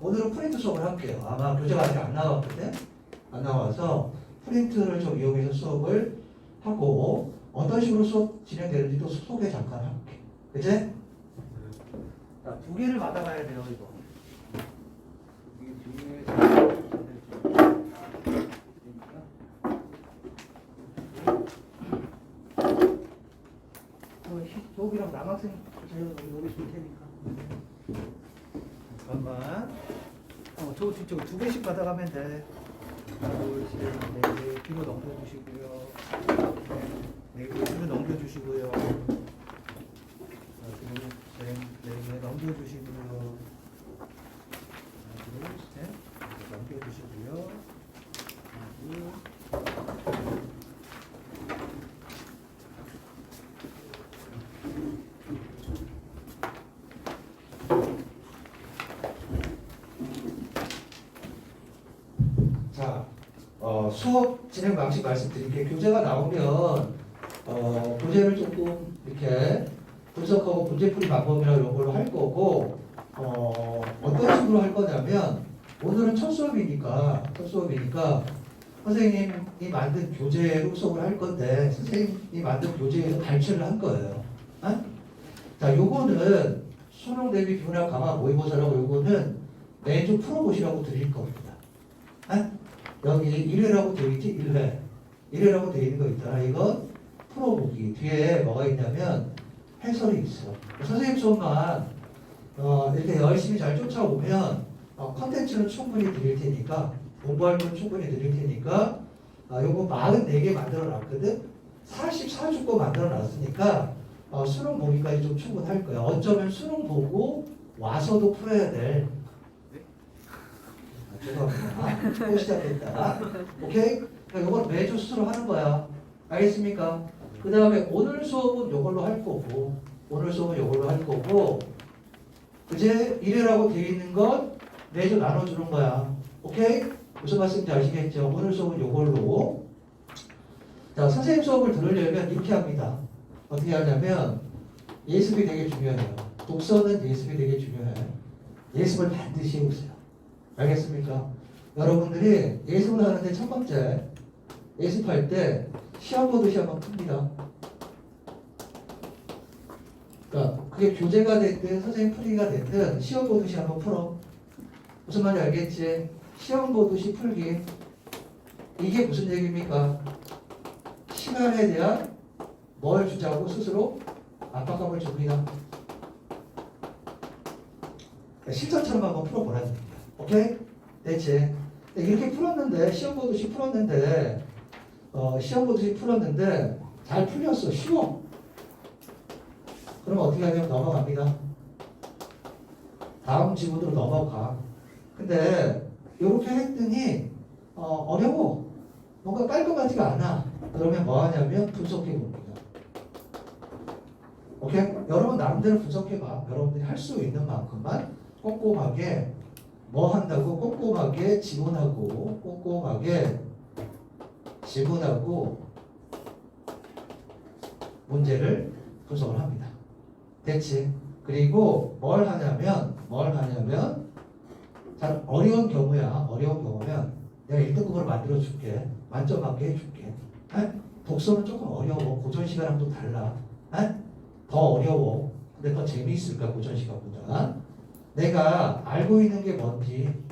오늘은 프린트 수업을 할게요. 아마 교재가 아직 안 나왔거든. 안 나와서 프린트를 좀 이용해서 수업을 하고 어떤 식으로 수업 진행되는지도 소개 잠깐 할게. 그치? 자, 두 개를 받아가야 돼요, 이거. 저기랑 남학생 제가 여기 줄 테니까. 잠깐만. 저거 두 개씩 받아가면 돼. 하나, 둘, 셋, 네 개. 뒤로 넘겨주시고요. 네 개. 뒤로 넘겨주시고요. 하나, 둘, 셋, 네 개. 넘겨주시고요. 하나, 둘, 셋. 넘겨주시고요. 하나, 둘. 자, 수업 진행 방식 말씀드릴게요. 교재가 나오면 교재를 조금 이렇게 분석하고 문제풀이 방법이나 이런 걸로 할 거고 어떤 식으로 할 거냐면 오늘은 첫 수업이니까 선생님이 만든 교재로 수업을 할 건데 선생님이 만든 교재에서 발췌를 한 거예요. 자, 요거는 수능 대비 비문학 강화 모의고사라고 요거는 매주 풀어보시라고 드릴 겁니다. 여기 1회라고 되어 있지? 1회라고 되어 있는 거 있잖아. 이건 풀어보기. 뒤에 뭐가 있냐면 해설이 있어. 선생님 수업만 이렇게 열심히 잘 쫓아오면 컨텐츠는 충분히 드릴 테니까 공부할 건 충분히 드릴 테니까 요거 44개 만들어 놨거든. 44주 만들어 놨으니까 수능 보기까지 좀 충분할 거야. 어쩌면 수능 보고 와서도 풀어야 될. 죄송합니다. 또 시작했다. 오케이? 그러니까 이걸 매주 스스로 하는 거야. 알겠습니까? 그 다음에 오늘 수업은 이걸로 할 거고, 이제 1회라고 되어 있는 건 매주 나눠주는 거야. 오케이? 무슨 말씀인지 아시겠죠? 오늘 수업은 이걸로. 자, 선생님 수업을 들으려면 이렇게 합니다. 어떻게 하냐면 예습이 되게 중요해요. 독서는 예습이 되게 중요해. 예습을 반드시 해보세요. 알겠습니까? 여러분들이 예습을 하는데 첫 번째 예습할 때 시험 보듯이 한번 풉니다. 그러니까 그게 교재가 됐든 선생님 풀이가 됐든 시험 보듯이 한번 풀어. 무슨 말인지 알겠지? 시험 보듯이 풀기. 이게 무슨 얘기입니까? 시간에 대한 뭘 주자고 스스로 압박감을 줍니다. 실전처럼 한번 풀어보라는 얘기야. 오케이? 됐지? 이렇게 풀었는데 시험 보듯이 풀었는데 잘 풀렸어. 쉬워. 그럼 어떻게 하냐면 넘어갑니다. 다음 지문으로 넘어가. 근데 이렇게 했더니 어려워. 뭔가 깔끔하지가 않아. 그러면 뭐 하냐면 분석해 봅니다. 오케이? 여러분 나름대로 분석해봐. 여러분들이 할 수 있는 만큼만 꼼꼼하게 뭐 한다고? 꼼꼼하게 지문하고 문제를 분석을 합니다. 됐지? 그리고 뭘 하냐면 잘 어려운 경우면 내가 1등급으로 만들어 줄게. 만점 받게 해줄게. 독서는 조금 어려워. 고전 시간이랑 또 달라. 더 어려워. 근데 더 재미있을까? 고전 시간보다. 내가 알고 있는 게 뭔지,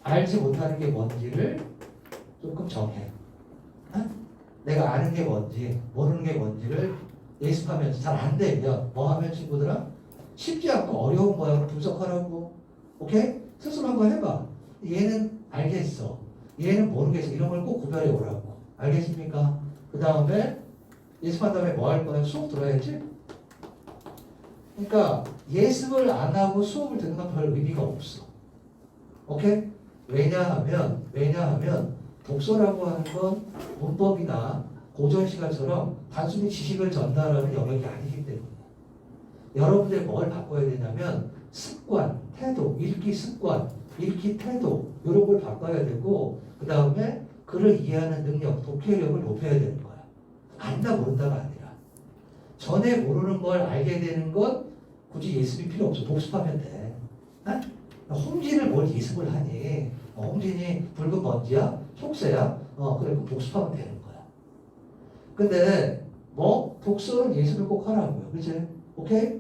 알지 못하는 게 뭔지를 조금 정해. 내가 아는 게 뭔지, 모르는 게 뭔지를 예습하면서 잘 안 되면 뭐 하면 친구들아? 쉽지 않고 어려운 거야. 분석하라고. 오케이? 스스로 한번 해봐. 얘는 알겠어. 얘는 모르겠어. 이런 걸 꼭 구별해 오라고. 알겠습니까? 그 다음에 예습한 다음에 뭐 할 거야? 수업 들어야지? 그러니까 예습을 안 하고 수업을 듣는 건 별 의미가 없어. 오케이? 왜냐하면 독서라고 하는 건 문법이나 고전 시간처럼 단순히 지식을 전달하는 영역이 아니기 때문에 여러분들 뭘 바꿔야 되냐면 습관, 태도, 읽기 습관, 읽기 태도 이런 걸 바꿔야 되고 그 다음에 글을 이해하는 능력, 독해력을 높여야 되는 거야. 안다 모른다가 아니라 전에 모르는 걸 알게 되는 건 굳이 예습이 필요 없어. 복습하면 돼. 홍진을 뭘 예습을 하니? 홍진이 붉은 먼지야? 속세야? 그래, 그 복습하면 되는 거야. 근데 뭐 독서는 예습을 꼭 하라고요. 그치? 오케이?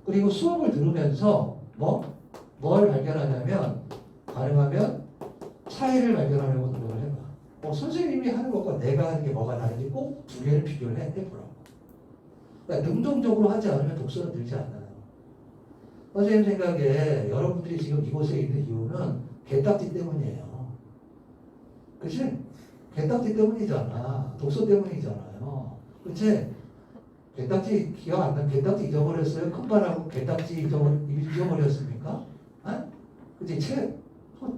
그리고 수업을 들으면서 뭘 발견하냐면 가능하면 차이를 발견하려고 노력을 해봐. 선생님이 하는 것과 내가 하는 게 뭐가 다른지 꼭 두 개를 비교를 해보라고. 그러니까 능동적으로 하지 않으면 독서는 늘지 않아요. 선생님 생각에 여러분들이 지금 이곳에 있는 이유는 개딱지 때문이에요. 그치? 개딱지 때문이잖아. 독서 때문이잖아요. 그치? 개딱지 기억 안 나? 개딱지 잊어버렸어요? 큰발하고 개딱지 잊어버렸습니까? 아? 그치?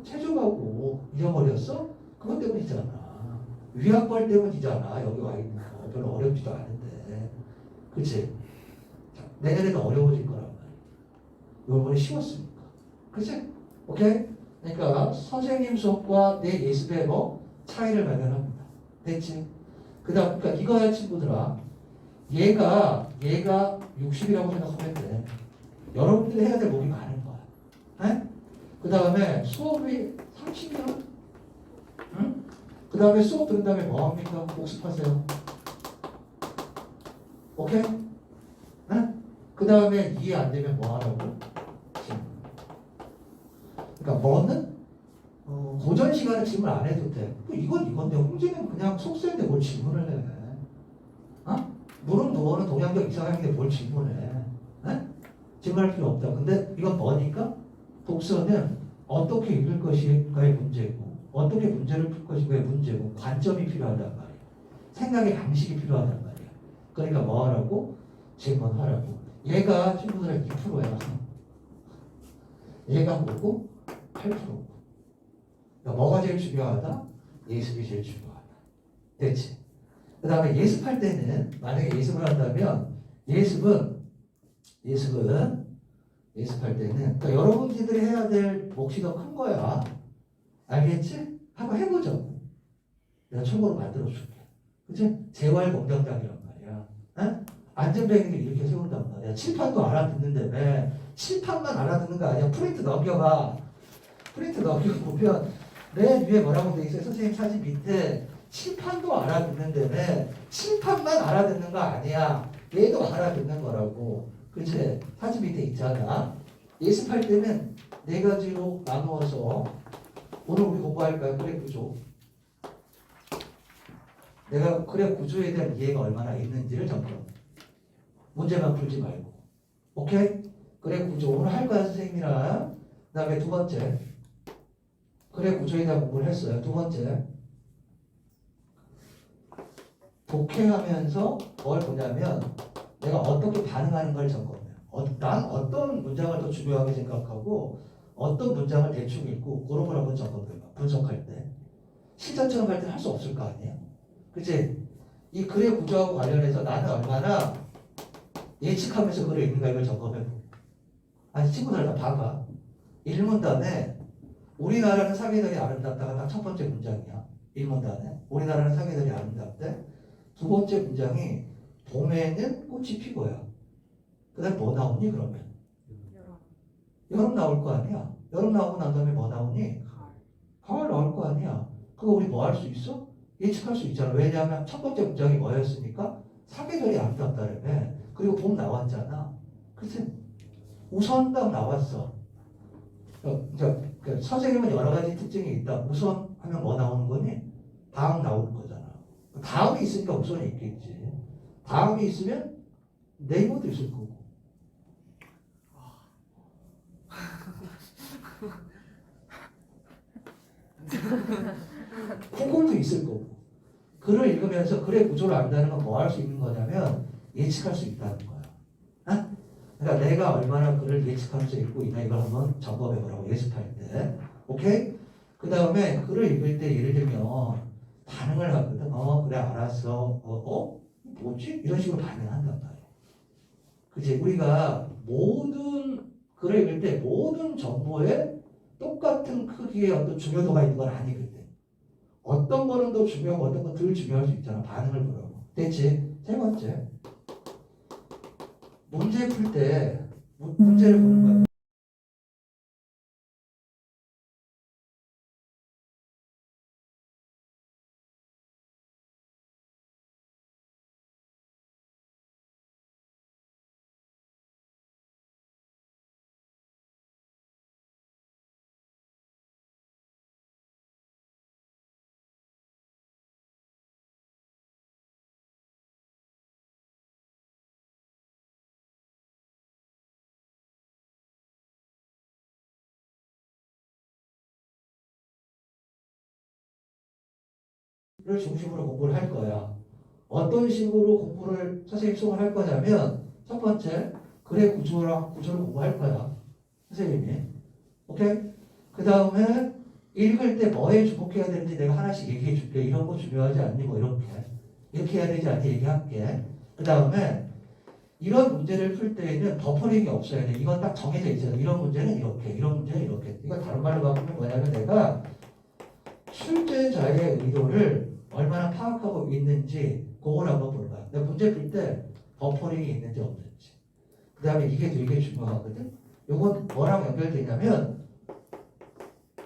체조하고 잊어버렸어? 그것 때문이잖아. 위압벌 때문이잖아. 여기 와 있는 거. 별로 어렵지도 않은데. 그치? 자, 내년에는 어려워질 거란 말이야. 이번에 쉬웠으니까. 그치? 오케이? 그러니까 선생님 수업과 내 예습의 차이를 발견합니다. 됐지? 그 다음, 그러니까 이거야, 친구들아. 얘가 60이라고 생각하면 돼. 여러분들이 해야 될 목이 많은 거야. 그 다음에 수업이 30년? 응? 그 다음에 수업 들은 다음에 뭐 합니까? 복습하세요. 오케이? 그 다음에 이해 안 되면 뭐 하라고? 그러니까 뭐는 고전 시간에 질문 안 해도 돼. 이건데 홍진은 그냥 속세인데 뭘 질문을 해? 물은 누워는 동양적 이상형인데 뭘 질문해? 질문할 필요 없다. 근데 이건 뭐니까? 독서는 어떻게 읽을 것인가의 문제고 어떻게 문제를 풀 것인가의 문제고 관점이 필요하단 말이야. 생각의 방식이 필요하단 말이야. 그러니까 뭐 하라고? 질문하라고. 얘가 친구들은 2%야. 얘가 뭐고? 8%고. 그러니까 뭐가 제일 중요하다? 예습이 제일 중요하다. 됐지? 그 다음에 예습할 때는 만약에 예습을 한다면 예습할 때는 그러니까 여러분들이 해야 될 몫이 더 큰 거야. 알겠지? 한번 해보자고. 내가 참고로 만들어줄게. 그치? 재활공장장이란 말이야. 안전뱅이를 이렇게 세운단 말이야. 칠판도 알아듣는데 칠판만 알아듣는 거 아니야. 프린트 넘겨봐. 프린트 넘겨보면 맨 위에 뭐라고 돼 있어요? 선생님 사진 밑에 칠판도 알아듣는데 칠판만 알아듣는 거 아니야. 얘도 알아듣는 거라고. 그치? 사진 밑에 있잖아. 예습할 때는 네 가지로 나누어서 오늘 우리 공부할까요? 그래 구조. 내가 그래 구조에 대한 이해가 얼마나 있는지를 점검. 문제만 풀지 말고. 오케이? 그래 구조 오늘 할 거야 선생님이랑. 그 다음에 두 번째. 그래 구조에 대한 공부를 했어요. 두 번째. 독해하면서 뭘 보냐면 내가 어떻게 반응하는 걸 점검해요. 난 어떤 문장을 더 중요하게 생각하고 어떤 문장을 대충 읽고 그런 걸 한번 점검해봐. 분석할 때. 실전처럼 할 때 할 수 없을 거 아니에요. 그치? 이 글의 구조하고 관련해서 나는 얼마나 예측하면서 글을 읽는가 이걸 점검해보고. 아니 친구들 다 봐봐. 일문단에 우리나라는 사계절이 아름답다가 딱 첫 번째 문장이야. 일문단에 우리나라는 사계절이 아름답대. 두 번째 문장이 봄에는 꽃이 피고요. 그 다음에 뭐 나오니 그러면? 여름 나올 거 아니야. 여름 나오고 난 다음에 뭐 나오니? 가을 나올 거 아니야. 그거 우리 뭐 할 수 있어? 예측할 수 있잖아. 왜냐하면 첫 번째 문장이 뭐였습니까? 사계절이 아름답다라며. 그리고 봄 나왔잖아. 그치? 우선 딱 나왔어. 선생님은 여러 가지 특징이 있다. 우선 하면 뭐 나오는 거니? 다음 나오는 거잖아. 다음이 있으니까 우선이 있겠지. 다음이 있으면 네이버도 있을 거고. 구글도 있을 거고. 글을 읽으면서 글의 구조를 안다는 건 뭐 할 수 있는 거냐면 예측할 수 있다는 거야. 그러니까 내가 얼마나 글을 예측하면서 읽고 있나 이걸 한번 점검해 보라고 예습할 때. 오케이? 그 다음에 글을 읽을 때 예를 들면 반응을 하거든. 그래 알았어. 뭐지? 이런 식으로 반응한단 말이야. 그치? 우리가 모든 글을 읽을 때 모든 정보에 똑같은 크기의 어떤 중요도가 있는 건 아니거든. 어떤 거는 더 중요하고 어떤 건 덜 중요할 수 있잖아. 반응을 보라고. 됐지? 세 번째. 문제 풀 때 문제를 보는 거야. 문제를 중심으로 공부를 할 거야. 어떤 식으로 공부를 선생님 수업을 할 거냐면 첫 번째 글의 구조를 공부할 거야. 선생님이. 오케이? 그 다음에 읽을 때 뭐에 주목해야 되는지 내가 하나씩 얘기해 줄게. 이런 거 중요하지 않니? 뭐 이렇게 해야 되지 않니? 얘기할게. 그 다음에 이런 문제를 풀 때에는 버퍼링이 없어야 돼. 이건 딱 정해져 있어요. 이런 문제는 이렇게, 이런 문제는 이렇게. 이거 다른 말로 바꾸면 뭐냐면 내가 출제자의 의도를 얼마나 파악하고 있는지 그걸 한번 보는 거야. 내가 문제 풀 때 버퍼링이 있는지 없는지. 그 다음에 이게 되게 중요하거든. 이건 뭐랑 연결되냐면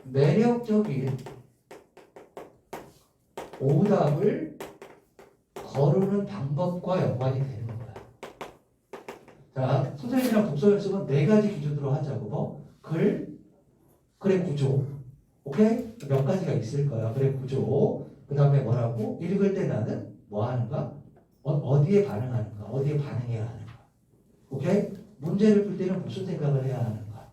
매력적인 오답을 거르는 방법과 연관이 되는 거야. 자, 선생님이랑 독서 연습은 4가지 기준으로 하자고. 뭐? 글의 구조. 오케이? 몇 가지가 있을 거야. 글의 구조. 그 다음에 뭐라고? 읽을 때 나는 뭐 하는가? 어디에 반응하는가? 어디에 반응해야 하는가? 오케이? 문제를 풀 때는 무슨 생각을 해야 하는가?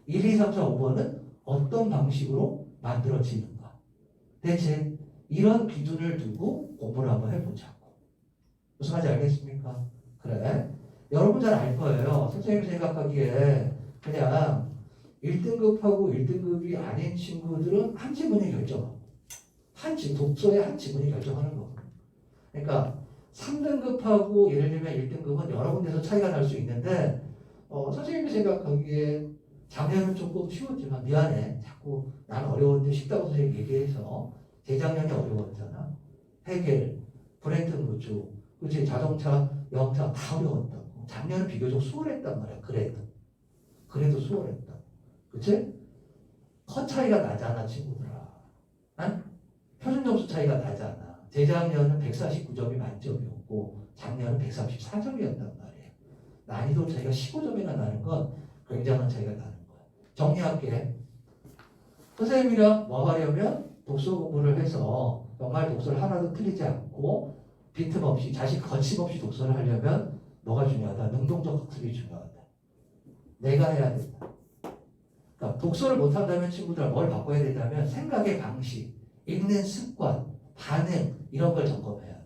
1, 2, 3, 4, 5번은 어떤 방식으로 만들어지는가? 대체 이런 기준을 두고 공부를 한번 해보자고. 무슨 말인지 알겠습니까? 그래. 여러분 잘 알 거예요. 선생님 생각하기에 그냥 1등급하고 1등급이 아닌 친구들은 한 지문이 결정하고 독서의 한 지문이 결정하는 거거든요. 그러니까 3등급하고 예를 들면 1등급은 여러 군데서 차이가 날 수 있는데 선생님이 생각하기에 작년은 조금 쉬웠지만 미안해. 자꾸 난 어려운데 쉽다고 선생님 얘기해서 재작년이 어려웠잖아. 해겔, 브렌튼 루즈, 그치? 자동차, 영차 다 어려웠다고. 작년은 비교적 수월했단 말이야. 그래도 수월했다. 그치? 컷 차이가 나잖아, 친구들아. 응? 표준 점수 차이가 나잖아. 재작년은 149점이 만점이었고 작년은 134점이었단 말이에요. 난이도 차이가 15점이나 나는 건 굉장한 차이가 나는 거야. 정리할게. 선생님이랑 뭐 하려면 독서 공부를 해서 정말 독서를 하나도 틀리지 않고 빈틈없이 자식 거침없이 독서를 하려면 뭐가 중요하다? 능동적 학습이 중요하다. 내가 해야 된다. 그러니까 독서를 못한다면 친구들 뭘 바꿔야 된다면 생각의 방식, 읽는 습관, 반응 이런 걸 점검해야 돼.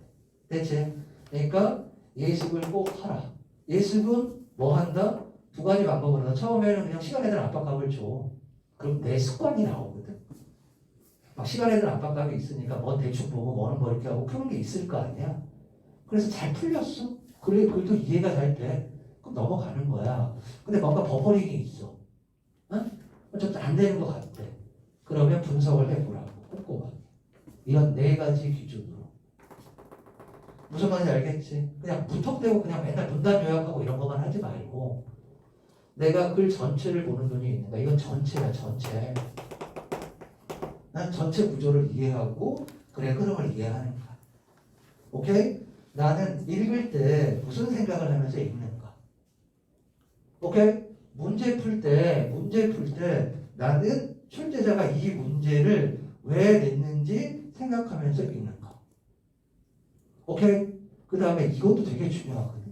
대체 그러니까 예습을 꼭 하라. 예습은 뭐 한다? 2가지 방법으로 한다. 처음에는 그냥 시간에 대한 압박감을 줘. 그럼 내 습관이 나오거든. 막 시간에 대한 압박감이 있으니까 뭐 대충 보고 뭐는 뭐 이렇게 하고 푸는 게 있을 거 아니야. 그래서 잘 풀렸어. 그래 글도 이해가 잘 돼. 그럼 넘어가는 거야. 근데 뭔가 버퍼링이 있어. 응? 좀 안 되는 것 같아. 그러면 분석을 해보라고. 꼼꼼하게. 이런 4가지 기준으로. 무슨 말인지 알겠지? 그냥 무턱대고 그냥 맨날 문단 요약하고 이런 것만 하지 말고 내가 글 전체를 보는 눈이 있는 거야. 이건 전체야, 전체. 난 전체 구조를 이해하고 글의 흐름을 이해하는 거야. 오케이? 나는 읽을 때 무슨 생각을 하면서 읽는가? 오케이? 문제 풀 때 나는 출제자가 이 문제를 왜 냈는지 생각하면서 읽는가? 오케이? 그 다음에 이것도 되게 중요하거든.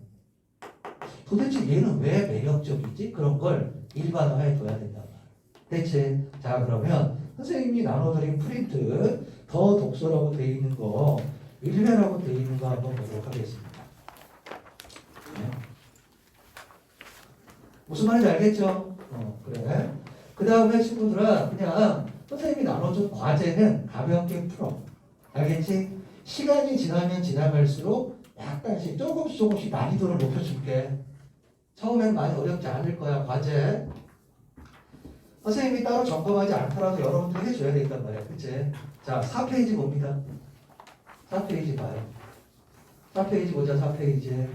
도대체 얘는 왜 매력적이지? 그런 걸 일반화해 둬야 된단 말이야. 대체 자 그러면 선생님이 나눠드린 프린트 더 독서라고 돼 있는 거 1회라고 돼 있는 거 한번 보도록 하겠습니다. 네. 무슨 말인지 알겠죠? 그래. 그 다음에 친구들아 그냥 선생님이 나눠준 과제는 가볍게 풀어. 알겠지? 시간이 지나면 지나갈수록 약간씩 조금씩 난이도를 높여줄게. 처음에는 많이 어렵지 않을 거야. 과제. 선생님이 따로 점검하지 않더라도 여러분들이 해줘야 되겠단 말이야. 그치? 자, 4페이지 봅니다. 4페이지 봐요. 4페이지 보자, 4페이지.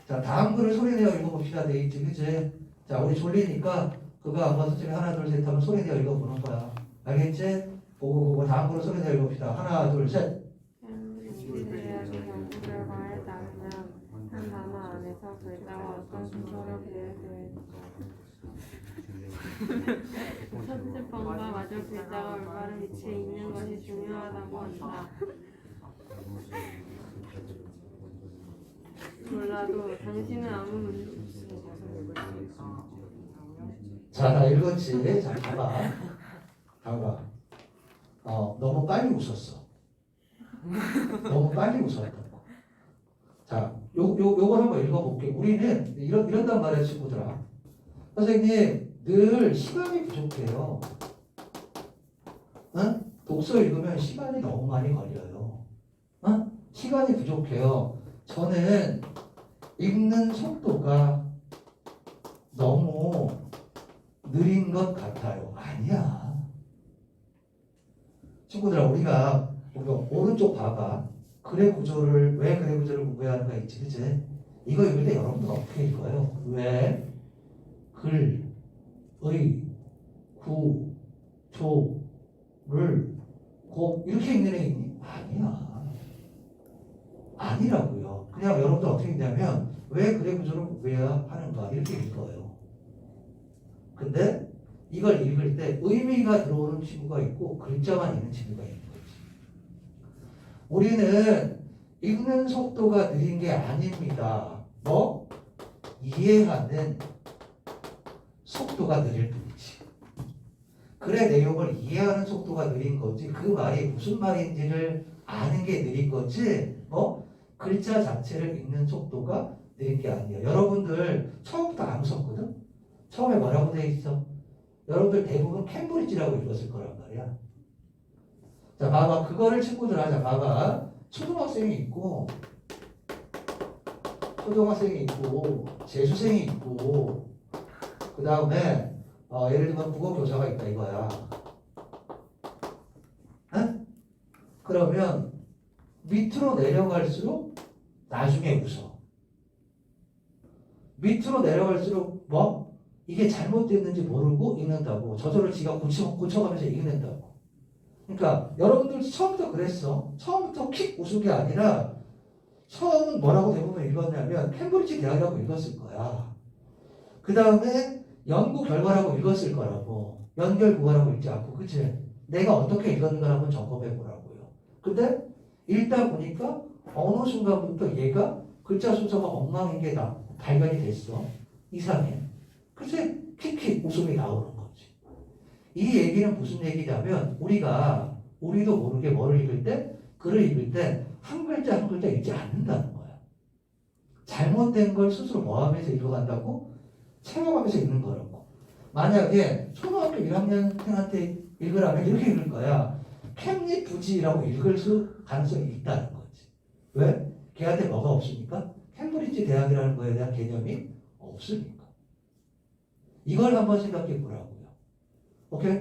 자, 다음 글을 소리내어 읽어봅시다. 돼 있지, 그치? 자, 우리 졸리니까 그거 한번 선생님이 하나, 둘, 셋 하면 소리내어 읽어보는 거야. 알겠지? 보고 다음 글을 소리내어 읽어봅시다. 하나, 둘, 셋. 대학의 연구 결과에 따르면 한 단어 안에서 글자가 어떤 순서로 배열되어 있고 편집본과 마저 글자가 올바른 위치에 있는 것이 중요하다고 한다. 몰라도 당신은 아무 문제 자, 다 읽었지? 자, 봐봐. 너무 빨리 웃었어. 너무 빨리 웃었던 거. 자, 요걸 한번 읽어볼게요. 우리는 이런단 말이에요, 친구들아. 선생님, 늘 시간이 부족해요. 응? 독서 읽으면 시간이 너무 많이 걸려요. 응? 시간이 부족해요. 저는 읽는 속도가 너무 느린 것 같아요. 아니야. 친구들아, 우리가 오른쪽 봐봐. 글의 구조를, 왜 글의 구조를 공부해야 하는가 있지, 그치? 이거 읽을 때 여러분들 어떻게 읽어요? 왜, 글, 의, 구, 조, 를, 고 이렇게 읽는 애 있니? 아니야. 아니라고요. 그냥 여러분들 어떻게 읽냐면 왜 글의 구조를 공부해야 하는가 이렇게 읽어요. 근데 이걸 읽을 때 의미가 들어오는 친구가 있고 글자만 있는 친구가 있는 거지. 우리는 읽는 속도가 느린 게 아닙니다. 뭐? 이해하는 속도가 느릴 뿐이지. 글의 내용을 이해하는 속도가 느린 거지 그 말이 무슨 말인지를 아는 게 느린 거지 글자 자체를 읽는 속도가 느린 게 아니에요. 여러분들 처음부터 안 웃었거든? 처음에 뭐라고 돼 있어? 여러분들 대부분 캠브리지라고 읽었을 거란 말이야. 자, 봐봐. 그거를 친구들 하자. 봐봐. 초등학생이 있고 초등학생이 있고 재수생이 있고 그 다음에 예를 들면 국어교사가 있다 이거야. 응? 그러면 밑으로 내려갈수록 나중에 웃어. 밑으로 내려갈수록 이게 잘못됐는지 모르고 읽는다고. 저절로 지가 고쳐가면서 읽는다고. 그러니까 여러분들 처음부터 그랬어. 처음부터 킥 웃은 게 아니라 처음은 뭐라고 대부분 읽었냐면 캠브리지 대학이라고 읽었을 거야. 그 다음에 연구 결과라고 읽었을 거라고. 연결국어라고 읽지 않고, 그치? 내가 어떻게 읽었는가 한번 점검해 보라고요. 근데 읽다 보니까 어느 순간부터 얘가 글자 순서가 엉망인 게 발견이 됐어. 이상해. 그치? 킥킥 웃음이 나오는 거지. 이 얘기는 무슨 얘기냐면 우리도 모르게 뭐를 읽을 때 글을 읽을 때 한 글자 한 글자 읽지 않는다는 거야. 잘못된 걸 스스로 모함해서 읽어간다고? 체험하면서 읽는 거라고. 만약에 초등학교 1학년한테 읽으라면 이렇게 읽을 거야. 캡릿 부지라고 읽을 가능성이 있다는 거지. 왜? 걔한테 뭐가 없으니까? 캠브리지 대학이라는 거에 대한 개념이 없으니까. 이걸 한번 생각해 보라고요. 오케이?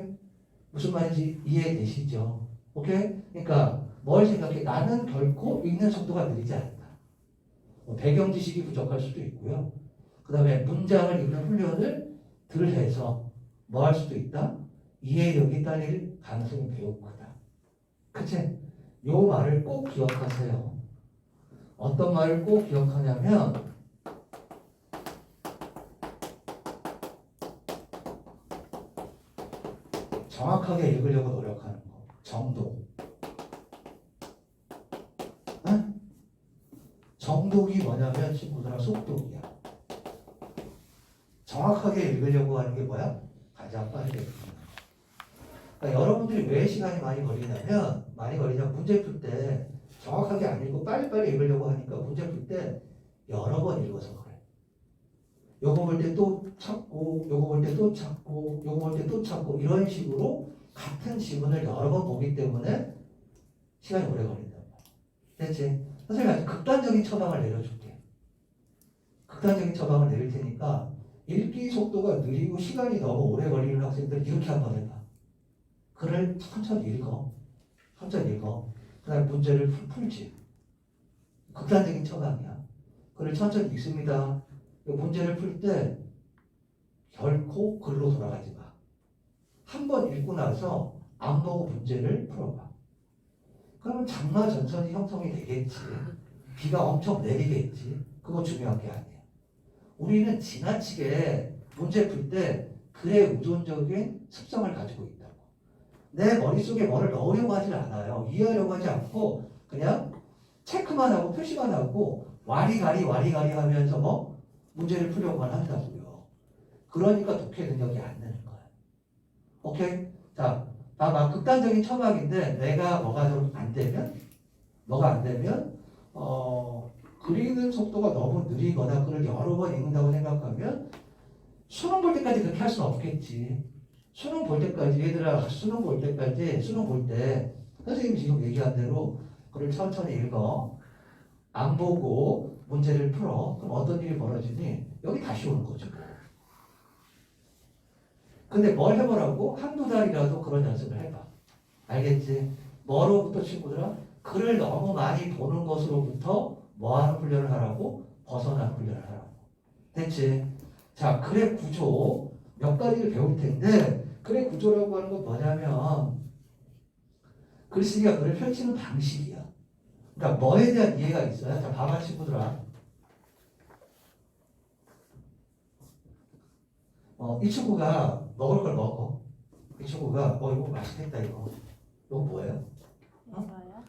무슨 말인지 이해되시죠? 오케이? 그러니까 뭘 생각해? 나는 결코 읽는 속도가 느리지 않다. 배경 지식이 부족할 수도 있고요. 그 다음에 문장을 읽는 훈련을 덜 해서 뭐 할 수도 있다? 이해력이 딸릴 가능성이 매우 크다. 그치? 요 말을 꼭 기억하세요. 어떤 말을 꼭 기억하냐면 정확하게 읽으려고 노력하는 거. 정독. 응? 정독이 뭐냐면 친구들아 속독이야. 정확하게 읽으려고 하는 게 뭐야? 가장 빠르게 읽는 거. 그러니까 여러분들이 왜 시간이 많이 걸리냐면 문제 풀 때 정확하게 안 읽고 빨리빨리 읽으려고 하니까 문제 풀 때 여러 번 읽어서 그래. 요거 볼 때 또 찾고 요거 볼 때 또 찾고 요거 볼 때 또 찾고 이런 식으로 같은 지문을 여러 번 보기 때문에 시간이 오래 걸린단 말이야. 됐지? 선생님이 아주 극단적인 처방을 내려줄게. 극단적인 처방을 내릴 테니까 읽기 속도가 느리고 시간이 너무 오래 걸리는 학생들 이렇게 한번 해봐. 글을 천천히 읽어. 천천히 읽어. 그 다음에 문제를 풀지. 극단적인 처방이야. 글을 천천히 읽습니다. 문제를 풀 때 결코 글로 돌아가지 마. 한 번 읽고 나서 안 보고 문제를 풀어봐. 그러면 장마 전선이 형성이 되겠지. 비가 엄청 내리겠지. 그거 중요한 게 아니야. 우리는 지나치게 문제 풀 때 글의 의존적인 습성을 가지고 있다고. 내 머릿속에 뭐를 넣으려고 하질 않아요. 이해하려고 하지 않고 그냥 체크만 하고 표시만 하고 와리가리 하면서 문제를 풀려고만 한다고요. 그러니까 독해 능력이 안 되는 거야. 오케이? 자, 봐봐. 극단적인 처방인데 내가 뭐가 좀 안 되면 뭐가 안 되면 그리는 속도가 너무 느리거나 그걸 여러 번 읽는다고 생각하면 수능 볼 때까지 그렇게 할 수는 없겠지. 수능 볼 때까지 얘들아 수능 볼 때까지 수능 볼 때 선생님이 지금 얘기한 대로 그걸 천천히 읽어. 안 보고 문제를 풀어. 그럼 어떤 일이 벌어지니? 여기 다시 오는 거죠. 근데 뭘 해보라고? 한두 달이라도 그런 연습을 해봐. 알겠지? 뭐로부터 친구들아? 글을 너무 많이 보는 것으로부터 뭐 하는 훈련을 하라고? 벗어나는 훈련을 하라고. 됐지? 자, 글의 구조 몇 가지를 배울 텐데 글의 구조라고 하는 건 뭐냐면 글쓰기가 글을 펼치는 방식이야. 그러니까 뭐에 대한 이해가 있어요? 자, 봐봐 친구들아. 이 친구가 먹을 걸 먹어. 이 친구가 이거 맛있겠다 이거. 이거 뭐예요?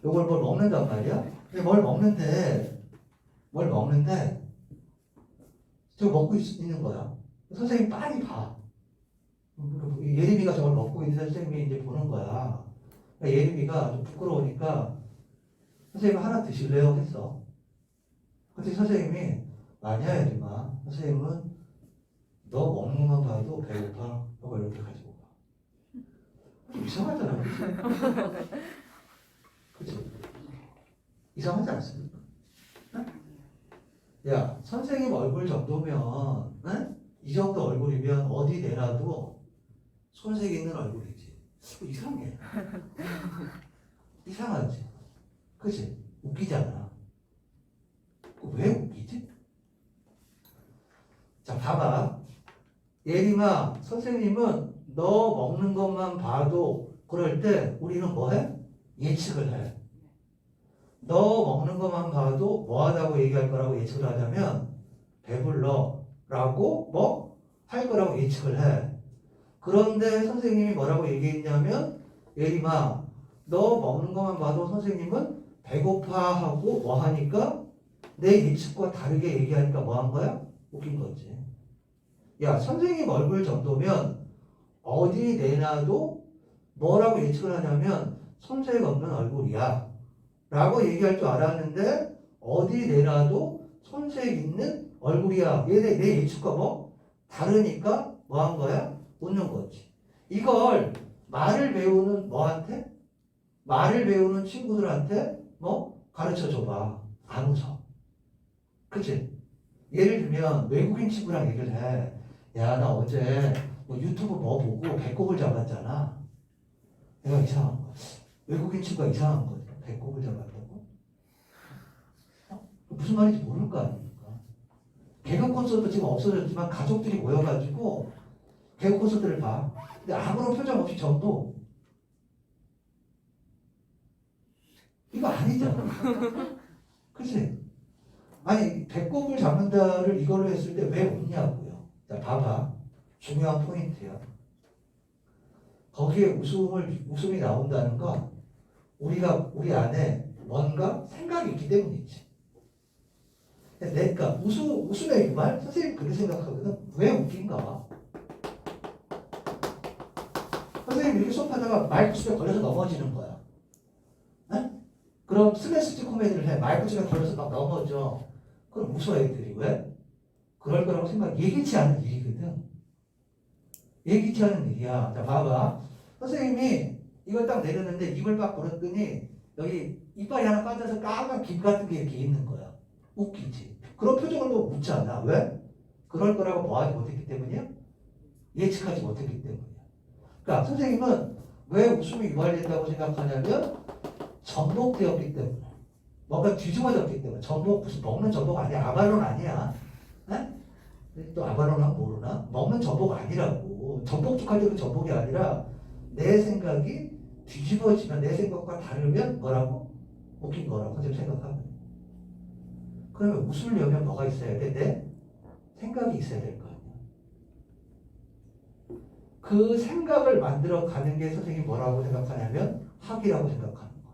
이걸 뭘 먹는단 말이야? 근데 뭘 먹는데 저거 먹고 있는 거야. 선생님이 빨리 봐. 예림이가 저걸 먹고 있는데 선생님이 이제 보는 거야. 그러니까 예림이가 좀 부끄러우니까 선생님 하나 드실래요? 했어. 그때 선생님이 아니야 예림아. 선생님은 너 먹는 것만 봐도 배고파. 이거 이렇게 가지고 가. 좀 이상하잖아. 그치? 이상하지 않습니까? 야, 선생님 얼굴 정도면, 이 정도 얼굴이면 어디 내놔도 손색 있는 얼굴이지. 이상해. 이상하지? 그치? 웃기잖아. 왜 웃기지? 자, 봐봐. 예림아, 선생님은 너 먹는 것만 봐도 그럴 때 우리는 뭐 해? 예측을 해. 너 먹는 것만 봐도 뭐 하다고 얘기할 거라고 예측을 하자면 배불러 라고 뭐 할 거라고 예측을 해. 그런데 선생님이 뭐라고 얘기했냐면 예림아 너 먹는 것만 봐도 선생님은 배고파 하고 뭐 하니까 내 예측과 다르게 얘기하니까 뭐 한 거야? 웃긴 거지. 야 선생님 얼굴 정도면 어디 내놔도 뭐라고 예측을 하냐면 손색 없는 얼굴이야 라고 얘기할 줄 알았는데 어디 내놔도 손색 있는 얼굴이야. 내 예측과 뭐 다르니까 뭐 한 거야? 웃는 거지. 이걸 말을 배우는 뭐한테? 말을 배우는 친구들한테 뭐 가르쳐 줘봐. 안 웃어. 그치? 예를 들면 외국인 친구랑 얘기를 해. 야, 나 어제 뭐 유튜브 뭐 보고 배꼽을 잡았잖아. 내가 이상한 거야. 외국인 친구가 이상한 거지. 배꼽을 잡았다고? 무슨 말인지 모를 거 아닙니까? 개그 콘서트 지금 없어졌지만 가족들이 모여가지고 개그 콘서트를 봐. 근데 아무런 표정 없이 전부 이거 아니잖아. 그치? 아니 배꼽을 잡는다를 이걸로 했을 때 왜 웃냐고요. 자 봐봐. 중요한 포인트야. 거기에 웃음이 나온다는 건 우리 안에 뭔가 생각이 있기 때문이지. 내가 웃음의 유말 선생님 그렇게 생각하거든. 왜 웃긴가? 선생님 이렇게 수업하다가 마이크 숲에 걸려서 넘어지는 거야. 네? 그럼 슬래시지 코미디를 해. 마이크 숲에 걸려서 막 넘어져. 그럼 웃어 애들이 왜? 그럴 거라고 생각. 예기치 않은 일이거든. 예기치 않은 일이야. 자 봐봐. 선생님이 이걸 딱 내렸는데 입을 딱 벌었더니 여기 이빨이 하나 빠져서 까만 김 같은 게 이렇게 있는 거야. 웃기지. 그런 표정을 보고 웃지 않아. 왜? 그럴 거라고 뭐 하지 못했기 때문이야? 예측하지 못했기 때문이야. 그러니까 선생님은 왜 웃음이 유발된다고 생각하냐면 전복되었기 때문에. 뭔가 뒤집어졌기 때문에. 전복 무슨 먹는 전복 아니야. 아발론 아니야. 에? 또 아발론은 모르나? 먹는 전복 아니라고. 전복죽할 때도 전복이 아니라 내 생각이 뒤집어지면 내 생각과 다르면 뭐라고? 웃긴 거라고 선생님 생각하면. 그러면 웃으려면 뭐가 있어야 돼? 내 생각이 있어야 될 거 아니야. 그 생각을 만들어 가는 게 선생님이 뭐라고 생각하냐면 학이라고 생각하는 거.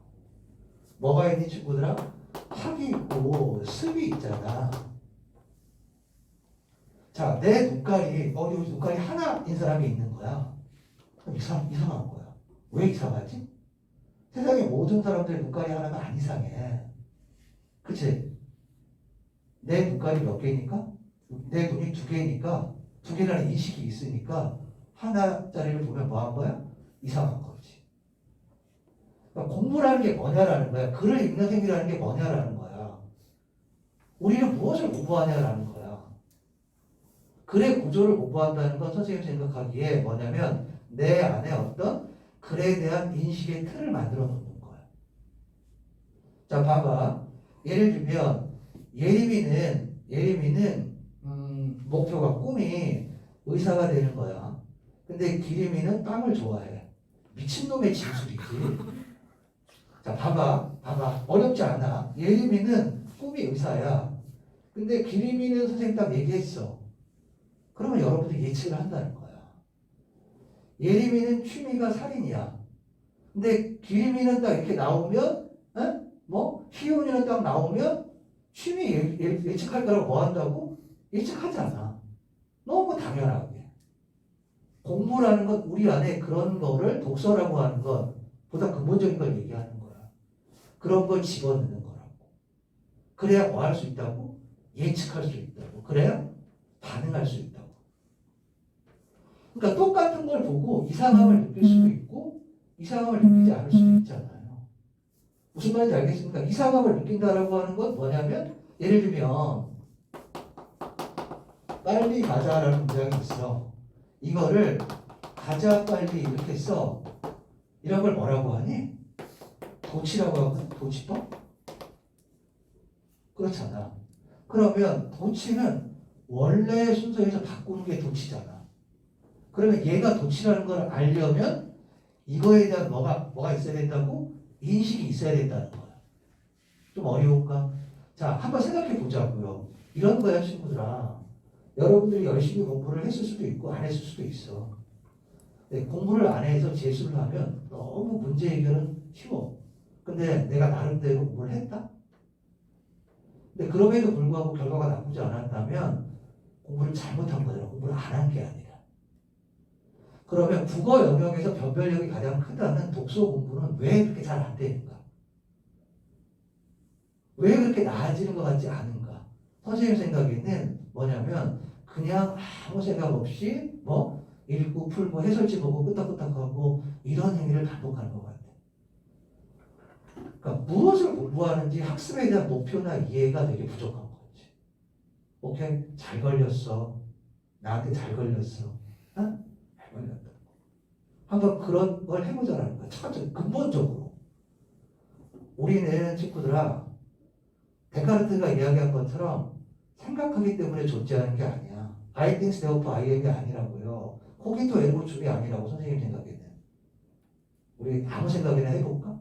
뭐가 있니 친구들아? 학이 있고 습이 있잖아. 자, 내 눈깔이 여기 눈깔이 하나인 사람이 있는 거야. 그럼 이상한 거야. 왜 이상하지? 세상의 모든 사람들의 눈깔이 하나가 안 이상해. 그치? 내 눈깔이 몇 개니까? 내 눈이 두 개니까 두 개라는 인식이 있으니까 하나짜리를 보면 뭐 한 거야? 이상한 거지. 그러니까 공부라는 게 뭐냐라는 거야. 글을 읽는 행위라는 게 뭐냐라는 거야. 우리는 무엇을 공부하냐라는 거야. 글의 구조를 공부한다는 건 선생님 생각하기에 뭐냐면 내 안에 어떤 글에 대한 인식의 틀을 만들어 놓는 거야. 자, 봐봐. 예를 들면 예림이는 목표가 꿈이 의사가 되는 거야. 근데 기림이는 빵을 좋아해. 미친놈의 진술이지. 자, 봐봐. 어렵지 않아. 예림이는 꿈이 의사야. 근데 기림이는 선생님 딱 얘기했어. 그러면 여러분들이 예측을 한다는 거야. 예림이는 취미가 살인이야. 근데 기림이는 딱 이렇게 나오면, 희원이는 딱 나오면 취미 예측할 거라고 뭐 한다고? 예측하지 않아. 너무 당연하게. 공부라는 건 우리 안에 그런 거를 독서라고 하는 것보다 근본적인 걸 얘기하는 거야. 그런 걸 집어넣는 거라고. 그래야 뭐 할 수 있다고? 예측할 수 있다고. 그래야 반응할 수 있다고. 그러니까 똑같은 걸 보고 이상함을 느낄 수도 있고 이상함을 느끼지 않을 수도 있잖아요. 무슨 말인지 알겠습니까? 이상함을 느낀다라고 하는 건 뭐냐면 예를 들면 빨리 가자라는 문장이 있어. 이거를 가자 빨리 이렇게 써. 이런 걸 뭐라고 하니? 도치라고 하거든. 도치법? 그렇잖아. 그러면 도치는 원래 순서에서 바꾸는 게 도치잖아. 그러면 얘가 도치라는 걸 알려면 이거에 대한 뭐가 있어야 된다고? 인식이 있어야 된다는 거야. 좀 어려울까? 자, 한번 생각해 보자고요. 이런 거야, 친구들아. 여러분들이 열심히 공부를 했을 수도 있고 안 했을 수도 있어. 근데 공부를 안 해서 재수를 하면 너무 문제 해결은 쉬워. 근데 내가 나름대로 공부를 했다? 근데 그럼에도 불구하고 결과가 나쁘지 않았다면 공부를 잘못한 거잖아. 공부를 안 한 게 아니라. 그러면 국어 영역에서 변별력이 가장 크다는 독서 공부는 왜 그렇게 잘 안 되는가? 왜 그렇게 나아지는 것 같지 않은가? 선생님 생각에는 뭐냐면 그냥 아무 생각 없이 읽고 풀고 해설지 보고 끄덕끄덕하고 이런 행위를 반복하는 것 같아. 그러니까 무엇을 공부하는지 학습에 대한 목표나 이해가 되게 부족한 거지. 오케이? 잘 걸렸어. 나한테 잘 걸렸어. 잘 걸렸다. 한번 그런 걸 해보자라는 거야. 첫 근본적으로. 우리는 친구들아 데카르트가 이야기한 것처럼 생각하기 때문에 존재하는 게 아니야. I think, therefore I am이 아니라고요. 코기토 에르고 줌이 아니라고 선생님 생각에는. 우리 아무 생각이나 해볼까?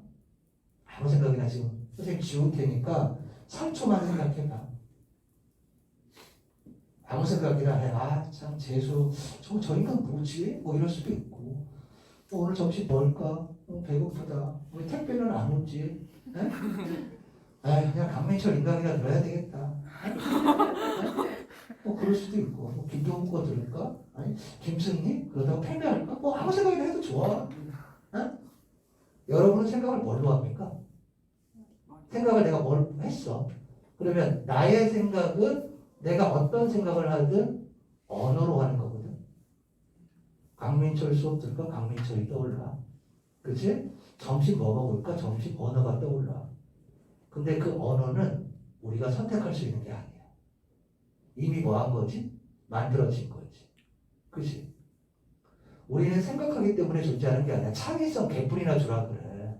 아무 생각이나 지금 선생님 지울 테니까 3초만 생각해봐. 아무 생각이나 해. 아, 참 재수 저 인간 뭐지? 뭐 이럴 수도 있고. 오늘 점심 뭘까? 배고프다. 우리 택배는 안 오지? 그냥 강민철 인강이나 들어야 되겠다. 그럴 수도 있고. 김동욱 거 들을까? 아니 김승리? 그러다가 패배할까? 아무 생각이나 해도 좋아. 여러분은 생각을 뭘로 합니까? 생각을 내가 뭘 했어? 그러면 나의 생각은 내가 어떤 생각을 하든 언어로 하는 거거든. 강민철 수업 들을까? 강민철이 떠올라. 그치? 점심 뭐 먹을까? 점심 언어가 떠올라. 근데 그 언어는 우리가 선택할 수 있는 게 아니야. 이미 뭐 한 거지? 만들어진 거지. 그치? 우리는 생각하기 때문에 존재하는 게 아니라 창의성 개뿔이나 주라 그래.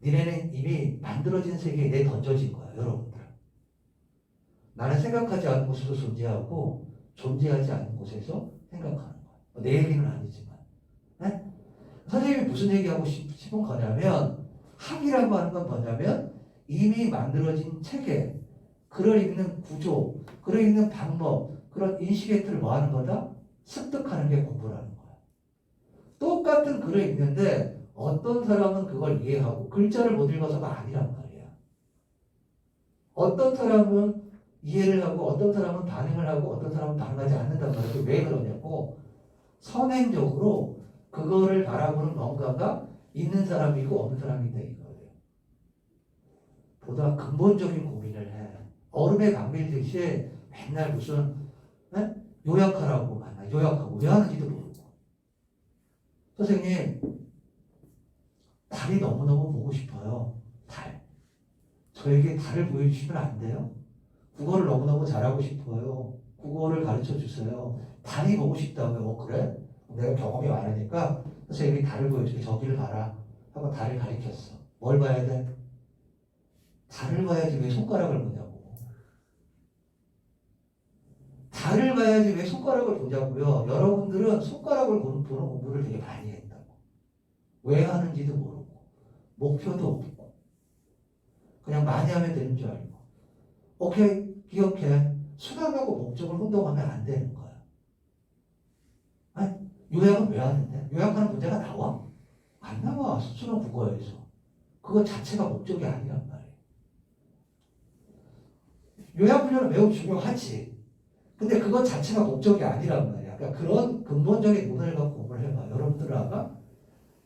니네는 이미 만들어진 세계에 내 던져진 거야, 여러분들. 나는 생각하지 않은 곳에서 존재하고 존재하지 않은 곳에서 생각하는 거야. 내 얘기는 아니지만. 네? 선생님이 무슨 얘기하고 싶은 거냐면 학이라고 하는 건 뭐냐면 이미 만들어진 체계, 글을 읽는 구조, 글을 읽는 방법, 그런 인식의 틀을 뭐 하는 거다? 습득하는 게 공부라는 거야. 똑같은 글을 읽는데 어떤 사람은 그걸 이해하고 글자를 못 읽어서가 아니란 말이야. 어떤 사람은 이해를 하고 어떤 사람은 반응을 하고 어떤 사람은 반응하지 않는단 말이야. 왜 그러냐고 선행적으로 그거를 바라보는 뭔가가 있는 사람이고 없는 사람이다 이거예요. 보다 근본적인 고민을 해. 얼음에 감밀듯이 맨날 무슨 요약하라고 만나. 요약하고 왜 하는지도 모르고. 선생님 달이 너무너무 보고 싶어요. 달. 저에게 달을 보여주시면 안 돼요? 국어를 너무너무 잘하고 싶어요. 국어를 가르쳐 주세요. 달이 보고 싶다고요. 그래? 내가 경험이 많으니까 선생님이 달을 보여줄게. 저기를 봐라. 하고 달을 가리켰어. 뭘 봐야 돼? 달을 봐야지 왜 손가락을 보냐고. 달을 봐야지 왜 손가락을 보냐고요. 여러분들은 손가락을 보는 공부를 되게 많이 했다고. 왜 하는지도 모르고 목표도 없고 그냥 많이 하면 되는 줄 알고. 오케이, 기억해. 수학하고 목적을 혼동하면 안 되는 거야. 아니, 요약은 왜 하는데? 요약하는 문제가 나와? 안 나와. 수능 국어에서. 그거 자체가 목적이 아니란 말이에요. 요약 훈련은 매우 중요하지. 근데 그것 자체가 목적이 아니란 말이야. 그러니까 그런 근본적인 논을 갖고 공부를 해봐. 여러분들 아마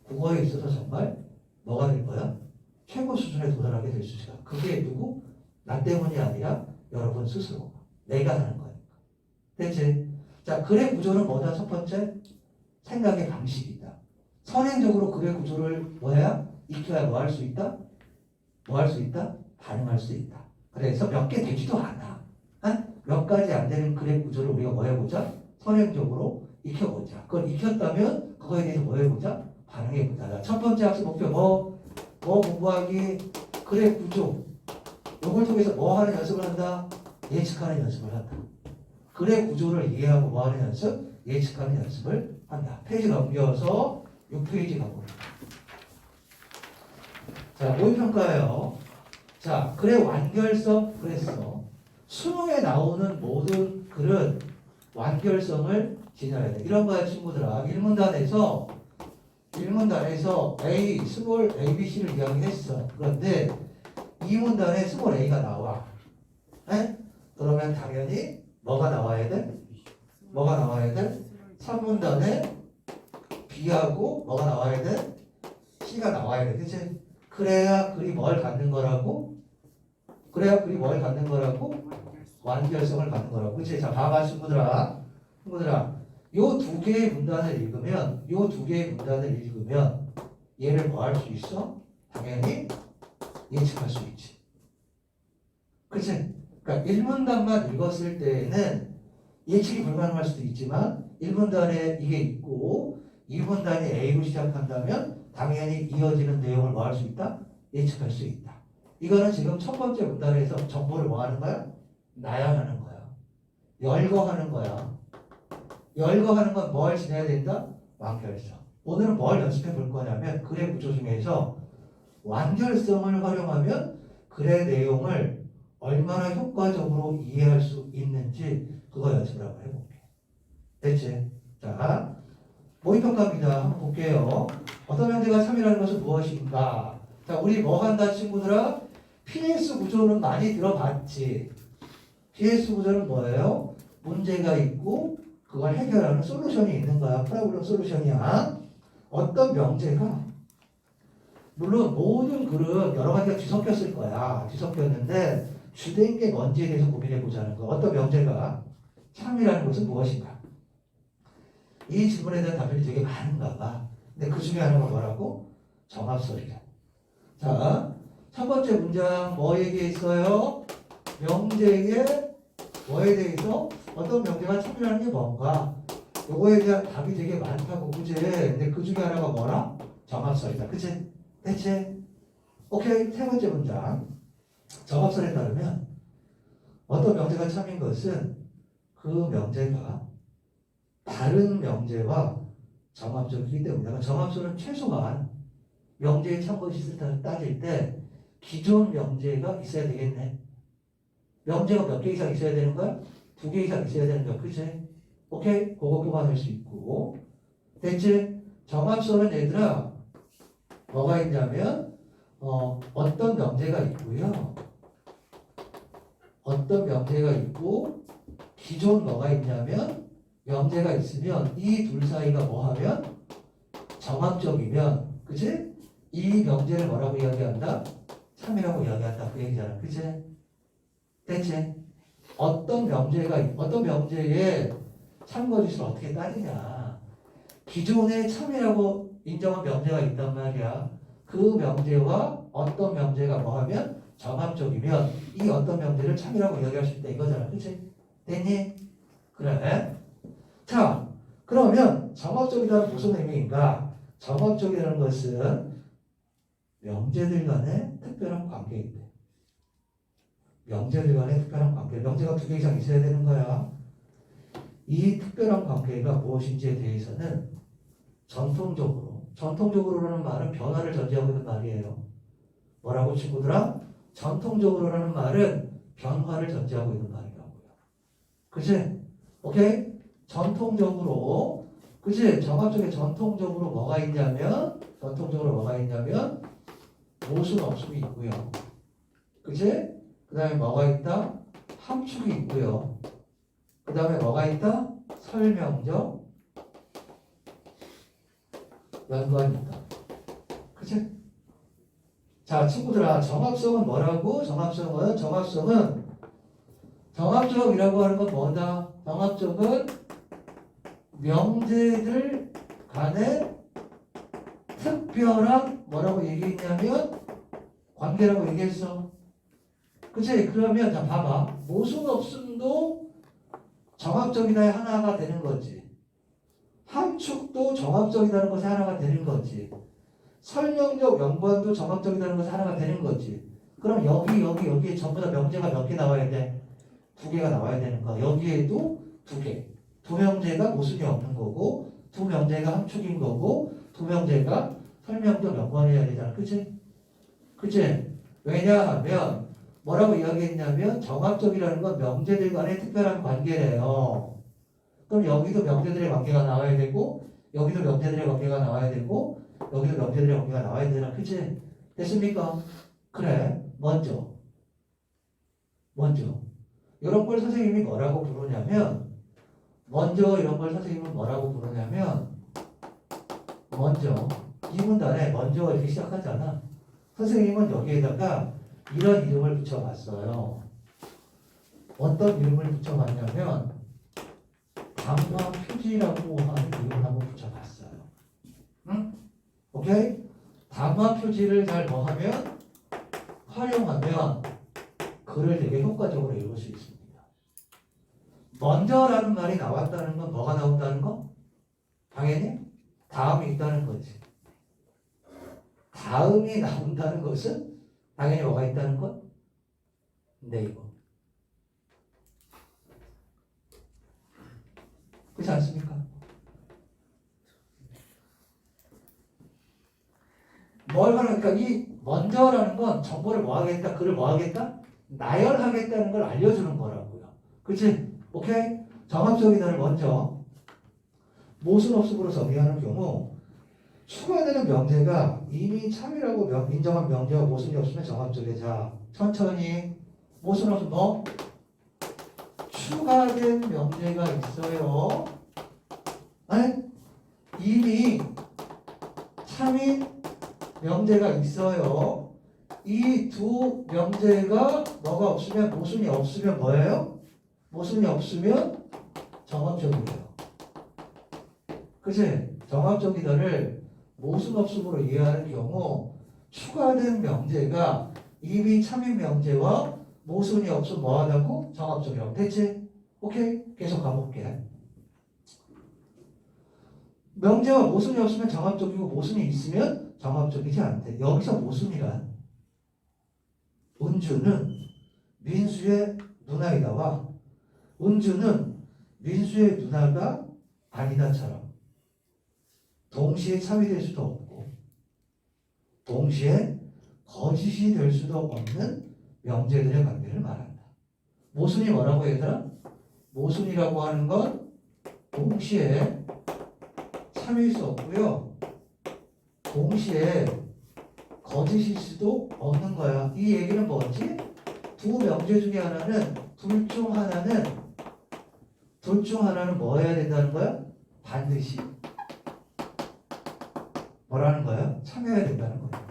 국어에 있어서 정말 뭐가 될 거야? 최고 수준에 도달하게 될 수 있어. 그게 누구? 나 때문이 아니라 여러분 스스로. 내가 하는 거니까. 됐지? 자, 글의 구조는 뭐다? 첫 번째, 생각의 방식이다. 선행적으로 글의 구조를 뭐야? 익혀야 뭐 할 수 있다? 뭐 할 수 있다? 반응할 수 있다. 그래서 몇 개 되지도 않아. 몇 가지 안 되는 글의 구조를 우리가 뭐 해보자? 선행적으로 익혀보자. 그걸 익혔다면 그거에 대해서 뭐 해보자? 반응해보자. 첫 번째 학습 목표 뭐 공부하기? 글의 구조. 이걸 통해서 뭐 하는 연습을 한다? 예측하는 연습을 한다. 글의 구조를 이해하고 뭐 하는 연습? 예측하는 연습을 한다. 페이지 넘겨서 6페이지 가봅니다. 자, 모의평가예요. 자, 글의 완결성 그랬어. 수능에 나오는 모든 글은 완결성을 지녀야 돼. 이런 거야, 친구들아. 1문단에서 A, 스몰 ABC를 이야기했어. 그런데 2문단에 스몰 A가 나와. 에? 그러면 당연히 뭐가 나와야 돼? 뭐가 나와야 돼? 3문단에 B하고 뭐가 나와야 돼? C가 나와야 돼. 그치? 그래야 글이 뭘 갖는 거라고? 그래야 글이 뭘 갖는 거라고? 완결성을 갖는 거라고. 그치? 자, 봐봐, 친구들아. 요 두 개의 문단을 읽으면, 얘를 뭐 할 수 있어? 당연히 예측할 수 있지. 그치? 그러니까 1문단만 읽었을 때에는 예측이 불가능할 수도 있지만 1문단에 이게 있고 2문단이 A로 시작한다면 당연히 이어지는 내용을 뭐 할 수 있다? 예측할 수 있다. 이거는 지금 첫 번째 문단에서 정보를 뭐 하는 거야? 나열하는 거야. 열거하는 거야. 열거하는 건 뭘 지내야 된다? 완결성. 오늘은 뭘 연습해 볼 거냐면 글의 구조 중에서 완결성을 활용하면 글의 내용을 얼마나 효과적으로 이해할 수 있는지 그거 연습을 한번 해볼게. 됐지? 자, 모의평가입니다. 한번 볼게요. 어떤 명제가 참이라는 것은 무엇인가? 자, 우리 뭐 한다, 친구들아? PS 구조는 많이 들어봤지. PS 구조는 뭐예요? 문제가 있고 그걸 해결하는 솔루션이 있는 거야. 프로블럼 솔루션이야. 어떤 명제가 물론 모든 글은 여러 가지가 뒤섞였을 거야. 뒤섞였는데 주된 게 뭔지에 대해서 고민해 보자는 거. 어떤 명제가 참이라는 것은 무엇인가? 이 질문에 대한 답변이 되게 많은가 봐. 근데 그 중에 하나가 뭐라고? 정합설이다. 자, 첫 번째 문장 뭐 얘기했어요? 명제의 뭐에 대해서 어떤 명제가 참이라는 게 뭔가? 요거에 대한 답이 되게 많다고, 그지? 근데 그 중에 하나가 뭐라? 정합설이다. 그치? 됐지? 오케이. 세 번째 문장. 정합설에 따르면 어떤 명제가 참인 것은 그 명제가 다른 명제와 정합적이기 때문에. 그러니까 정합설은 최소한 명제의 참고 시스템을 따질 때 기존 명제가 있어야 되겠네. 명제가 몇 개 이상 있어야 되는 거야? 2개 이상 있어야 되는 거야. 그치? 오케이? 그거 교환할 수 있고. 됐지? 정합설은 얘들아 뭐가 있냐면 어떤 명제가 있고요. 어떤 명제가 있고 기존 뭐가 있냐면 명제가 있으면 이 둘 사이가 뭐 하면 정합적이면, 그치? 이 명제를 뭐라고 이야기한다? 참이라고 이야기한다. 그 얘기잖아. 그치? 됐지? 어떤 명제에 참거짓을 어떻게 따지냐. 기존에 참이라고 인정한 명제가 있단 말이야. 그 명제와 어떤 명제가 뭐하면 정합적이면 이 어떤 명제를 참이라고 이야기할 수 있다 이거잖아. 그치? 됐니? 그래. 자, 그러면 정합적이라는 무슨 의미인가? 정합적이라는 것은 명제들 간의 특별한 관계인데, 명제들 간의 특별한 관계, 명제가 2개 이상 있어야 되는 거야. 이 특별한 관계가 무엇인지에 대해서는 전통적으로라는 말은 변화를 전제하고 있는 말이에요. 뭐라고 친구들아? 전통적으로라는 말은 변화를 전제하고 있는 말이라고요. 그치? 오케이? 전통적으로, 그치? 정합적에 전통적으로 뭐가 있냐면 모순 없음이 있고요. 그치? 그 다음에 뭐가 있다? 함축이 있고요. 그 다음에 뭐가 있다? 설명적 연관이 있다. 그치? 자, 친구들아, 정합성은 뭐라고? 정합적이라고 하는 건 뭐다? 정합적은 명제들 간의 특별한 뭐라고 얘기했냐면 관계라고 얘기했어. 그치? 그러면 자 봐봐. 모순 없음도 정합적이다의 하나가 되는 거지. 함축도 정합적이다는 것의 하나가 되는 거지. 설명적 연관도 정합적이다는 것의 하나가 되는 거지. 그럼 여기에 전부 다 명제가 몇 개 나와야 돼? 2개가 나와야 되는 거야. 여기에도 2개. 2명제가 모순이 없는 거고, 2명제가 함축인 거고, 2명제가 설명적 연관이어야 되잖아. 그치? 그치? 왜냐하면 뭐라고 이야기했냐면 정합적이라는 건 명제들 간의 특별한 관계래요. 그럼 여기도 명제들의 관계가 나와야 되고, 여기도 명제들의 관계가 나와야 되고, 여기도 명제들의 관계가 나와야 되나? 그치? 됐습니까? 그래. 먼저 이런 걸 선생님이 뭐라고 부르냐면 먼저 이 문단에 먼저 이렇게 시작하잖아. 선생님은 여기에다가 이런 이름을 붙여봤어요. 어떤 이름을 붙여봤냐면 담화 표지라고 하는 이름을 한번 붙여봤어요. 응? 오케이? 담화 표지를 잘 뭐하면 활용하면 글을 되게 효과적으로 읽을 수 있습니다. 먼저라는 말이 나왔다는 건 뭐가 나온다는 거? 당연히 다음이 있다는 거지. 다음이 나온다는 것은 당연히 뭐가 있다는 것? 네이버. 그렇지 않습니까? 뭘 하니까 이 먼저라는 건 정보를 뭐 하겠다? 글을 뭐 하겠다? 나열하겠다는 걸 알려주는 거라고요. 그치? 오케이? 정합적이다를 먼저 모순 없음으로 정의하는 경우 추가되는 명제가 이미 참이라고 인정한 명제와 모순이 없으면 정합적이야. 자, 천천히 모순 없음 뭐? 추가된 명제가 있어요. 네? 이미 참인 명제가 있어요. 이 2 명제가 뭐가 없으면 모순이 없으면 뭐예요? 모순이 없으면 정합적이에요. 그치? 정합적이다를 모순 없음으로 이해하는 경우 추가된 명제가 이미 참인 명제와 모순이 없으면 뭐하다고? 정합적이라고. 됐지? 오케이? 계속 가볼게. 명제와 모순이 없으면 정합적이고 모순이 있으면 정합적이지 않대. 여기서 모순이란 은주는 민수의 누나이다와 은주는 민수의 누나가 아니다처럼 동시에 참이 될 수도 없고 동시에 거짓이 될 수도 없는 명제들의 관계를 말한다. 모순이 뭐라고 얘들아? 모순이라고 하는 건 동시에 참일 수 없고요. 동시에 거짓일 수도 없는 거야. 이 얘기는 뭐지? 2 명제 중에 하나는 둘 중 하나는 뭐 해야 된다는 거야? 반드시 뭐라는 거예요? 참여해야 된다는 거예요.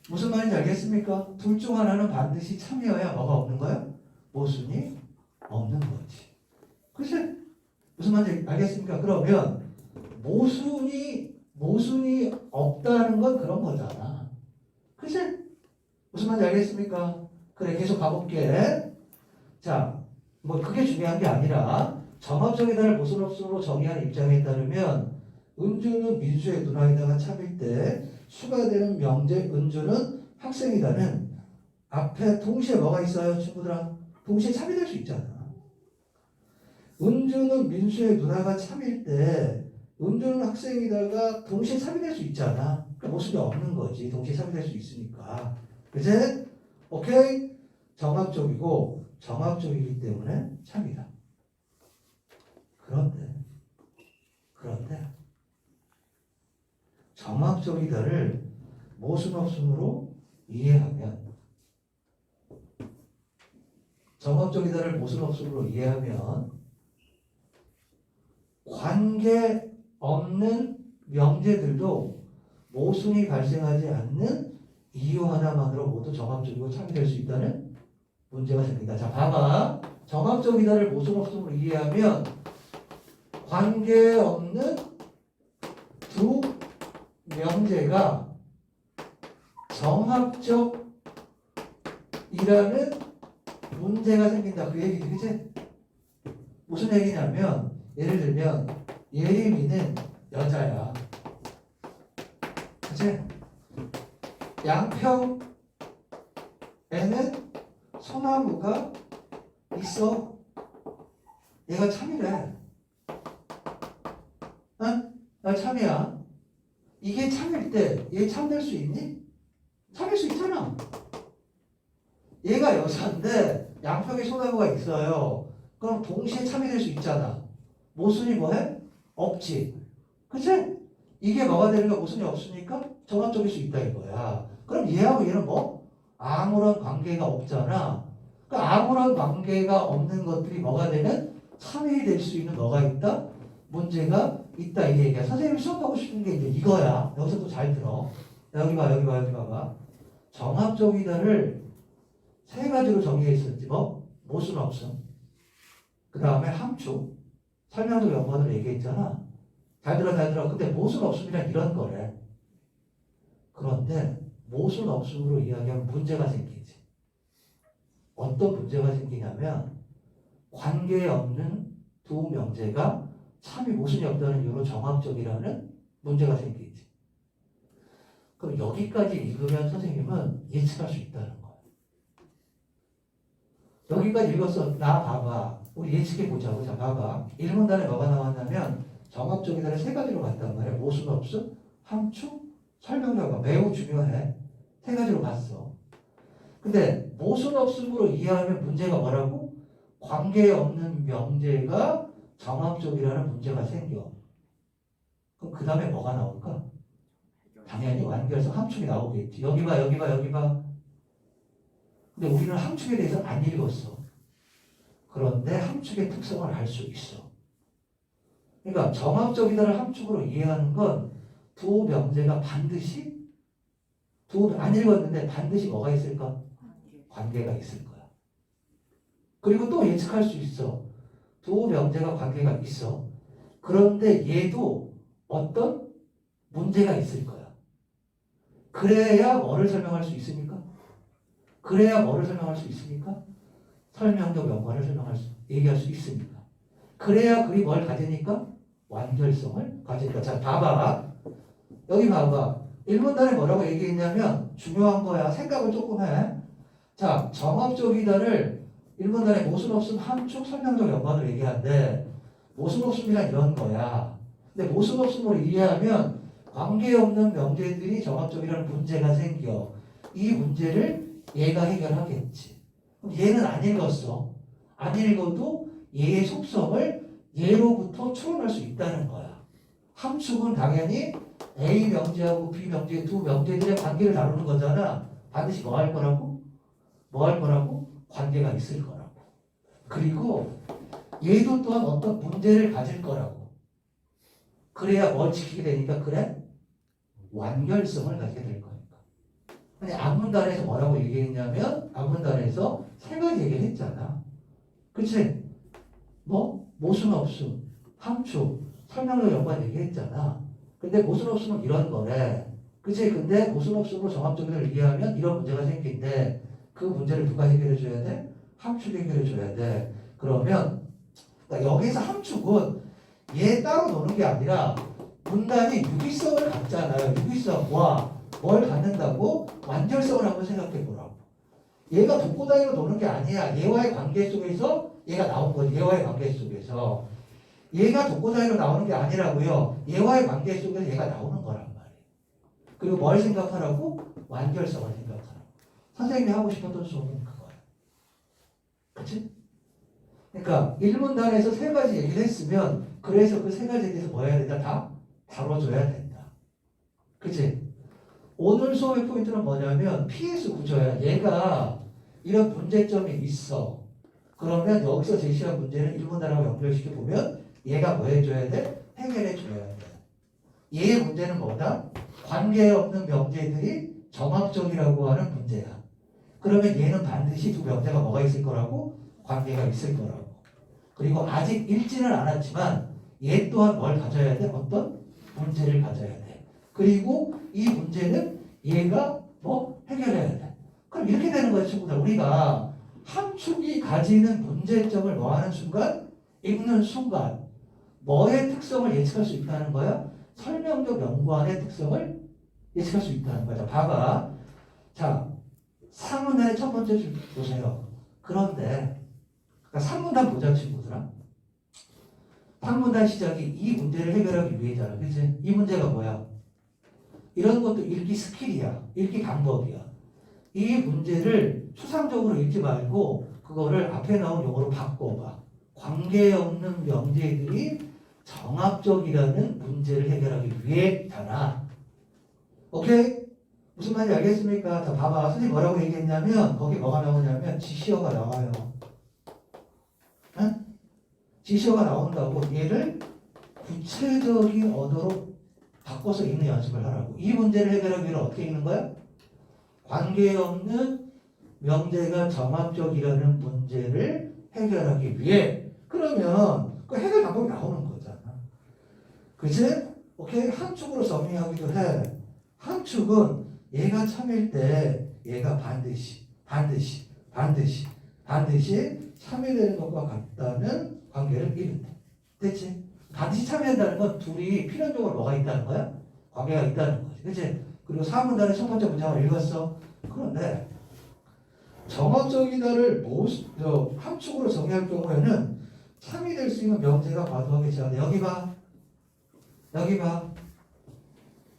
무슨 말인지 알겠습니까? 둘 중 하나는 반드시 참여해야 뭐가 없는 거예요? 모순이 없는 거지. 그치? 무슨 말인지 알겠습니까? 그러면 모순이 없다는 건 그런 거잖아. 그치? 무슨 말인지 알겠습니까? 그래, 계속 가볼게. 자, 뭐 그게 중요한 게 아니라 정합적이다를 모순 없음으로 정의한 입장에 따르면 은주는 민수의 누나에다가 참일 때 수가 되는 명제 은주는 학생이다는 앞에 동시에 뭐가 있어요, 친구들아? 동시에 참이 될 수 있잖아. 은주는 민수의 누나가 참일 때 은주는 학생이다가 동시에 참이 될 수 있잖아. 그러니까 모순이 없는 거지. 동시에 참이 될 수 있으니까. 그치? 오케이? 정합적이고 정합적이기 때문에 참이다. 그런데 정합적이다를 모순 없음으로 이해하면 관계 없는 명제들도 모순이 발생하지 않는 이유 하나만으로 모두 정합적이고 참이 될 수 있다는 문제가 생긴다. 자, 봐봐. 정합적이다를 모순 없음으로 이해하면 관계 없는 두 명제가 정합적이라는 문제가 생긴다. 그 얘기지, 그치? 무슨 얘기냐면, 예를 들면, 예림이는 여자야. 그치? 양평에는 소나무가 있어. 얘가 참이래. 어? 나 참이야. 이게 참일 때, 얘 참될 수 있니? 참일 수 있잖아. 얘가 여자인데 양평에 소나무가 있어요. 그럼 동시에 참이 될 수 있잖아. 모순이 뭐해? 없지. 그치? 이게 뭐가 되는 거야? 모순이 없으니까 정합적일 수 있다 이거야. 그럼 얘하고 얘는 뭐? 아무런 관계가 없잖아. 그러니까 아무런 관계가 없는 것들이 뭐가 되는? 참이 될 수 있는 뭐가 있다? 문제가 있다 이 얘기야. 선생님이 수업하고 싶은 게 이제 이거야. 여기서 또 잘 들어. 여기 봐봐. 정합적이다를 세 가지로 정의했었지. 뭐? 모순 없음. 그 다음에 함축. 설명도 연관으로 얘기했잖아. 잘 들어. 근데 모순 없음이란 이런 거래. 그런데 모순 없음으로 이야기하면 문제가 생기지. 어떤 문제가 생기냐면 관계 없는 두 명제가 참이 모순이 없다는 이유로 정합적이라는 문제가 생기지. 그럼 여기까지 읽으면 선생님은 예측할 수 있다는 거야. 여기까지 읽었어. 나 봐봐. 우리 예측해보자고. 자, 봐봐. 1문단에 뭐가 나왔냐면 정합적이다를 세 가지로 봤단 말이야. 모순 없음, 함축, 설명결과. 매우 중요해. 세 가지로 봤어. 근데 모순 없음으로 이해하면 문제가 뭐라고? 관계 없는 명제가 정합적이라는 문제가 생겨. 그럼 그 다음에 뭐가 나올까? 당연히 완결성 함축이 나오겠지. 여기 봐. 근데 우리는 함축에 대해서 안 읽었어. 그런데 함축의 특성을 알 수 있어. 그러니까 정합적이다를 함축으로 이해하는 건 두 명제가 반드시 안 읽었는데 반드시 뭐가 있을까? 관계가 있을 거야. 그리고 또 예측할 수 있어. 두 명제가 관계가 있어. 그런데 얘도 어떤 문제가 있을 거야. 그래야 뭐를 설명할 수 있습니까? 설명적 연관을 얘기할 수 있습니다. 그래야 글이 뭘 가지니까? 완결성을 가지니까. 자, 봐봐. 여기 봐봐. 1문단에 뭐라고 얘기했냐면 중요한 거야. 생각을 조금 해. 자, 정합적이다를 1문단에 모순 없음 함축 설명적 연관을 얘기하는데 모순 없음이란 이런 거야. 근데 모순 없음으로 이해하면 관계없는 명제들이 정합적이라는 문제가 생겨. 이 문제를 얘가 해결하겠지. 그럼 얘는 안 읽었어. 안 읽어도 얘의 속성을 얘로부터 추론할 수 있다는 거야. 함축은 당연히 A 명제하고 B 명제 두 명제들의 관계를 다루는 거잖아. 반드시 뭐 할 거라고? 관계가 있을 거라고. 그리고 얘도 또한 어떤 문제를 가질 거라고. 그래야 뭘 지키게 되니까 그래? 완결성을 가지게 될 거니까. 아니 앞문단에서 뭐라고 얘기했냐면 앞문단에서 세 가지 얘기를 했잖아. 그치? 뭐? 모순 없음, 함축, 설명력 연관 얘기했잖아. 근데 모순 없음은 이런 거래. 그치? 근데 모순 없음으로 정합적을 이해하면 이런 문제가 생긴데 그 문제를 누가 해결해 줘야 돼? 함축이 해결해 줘야 돼. 그러면 그러니까 여기서 함축은 얘 따로 노는 게 아니라 문단이 유기성을 갖잖아요. 유기성과 뭘 갖는다고? 완결성을 한번 생각해 보라고. 얘가 독고다이로 노는 게 아니야. 얘와의 관계 속에서 얘가 나온 거지. 얘와의 관계 속에서. 얘가 독고다이로 나오는 게 아니라고요. 얘와의 관계 속에서 얘가 나오는 거란 말이에요. 그리고 뭘 생각하라고? 완결성을 생각하라고. 선생님이 하고 싶었던 수업은 그거예요. 그치? 그러니까 1문단에서 세 가지 얘기를 했으면 그래서 그 세 가지에 대해서 뭐 해야 된다? 다 다뤄줘야 된다. 그치? 오늘 수업의 포인트는 뭐냐면 PS 구조야. 얘가 이런 문제점이 있어. 그러면 여기서 제시한 문제는 1문단하고 연결시켜 보면 얘가 뭐 해줘야 돼? 해결해 줘야 돼. 얘의 문제는 뭐다? 관계없는 명제들이 정합적이라고 하는 문제야. 그러면 얘는 반드시 두 명제가 뭐가 있을 거라고? 관계가 있을 거라고. 그리고 아직 읽지는 않았지만 얘 또한 뭘 가져야 돼? 어떤 문제를 가져야 돼. 그리고 이 문제는 얘가 뭐 해결해야 돼. 그럼 이렇게 되는 거야, 친구들. 우리가 함축이 가지는 문제점을 뭐 하는 순간? 읽는 순간 뭐의 특성을 예측할 수 있다는 거야? 설명적 연관의 특성을 예측할 수 있다는 거야. 자, 봐봐. 자, 상문단의 첫 번째 줄 보세요. 그런데 그러니까 3문단 보자, 친구들아. 3문단 시작이 이 문제를 해결하기 위해잖아. 그치? 이 문제가 뭐야? 이런 것도 읽기 스킬이야. 읽기 방법이야. 이 문제를 추상적으로 읽지 말고 그거를 앞에 나온 용어로 바꿔봐. 관계없는 명제들이 정합적이라는 문제를 해결하기 위해잖아. 오케이? 무슨 말인지 알겠습니까? 자, 봐봐. 선생님 뭐라고 얘기했냐면 거기 뭐가 나오냐면 지시어가 나와요. 응? 지시어가 나온다고 얘를 구체적인 언어로 바꿔서 읽는 연습을 하라고. 이 문제를 해결하기 위해 어떻게 읽는 거야? 관계없는 명제가 정합적이라는 문제를 해결하기 위해. 그러면 그 해결 방법이 나오는 거잖아. 그치? 오케이? 함축으로 정리하기도 해. 함축은 얘가 참일 때 얘가 반드시 참여되는 것과 같다는 관계를 이룬다. 됐지? 반드시 참여한다는 건 둘이 필연적으로 뭐가 있다는 거야? 관계가 있다는 거지. 그치? 그리고 4문단의 첫 번째 문장을 읽었어. 그런데 정합적이다를 함축으로 정의할 경우에는 참여될 수 있는 명제가 과도하게 제한돼. 여기 봐.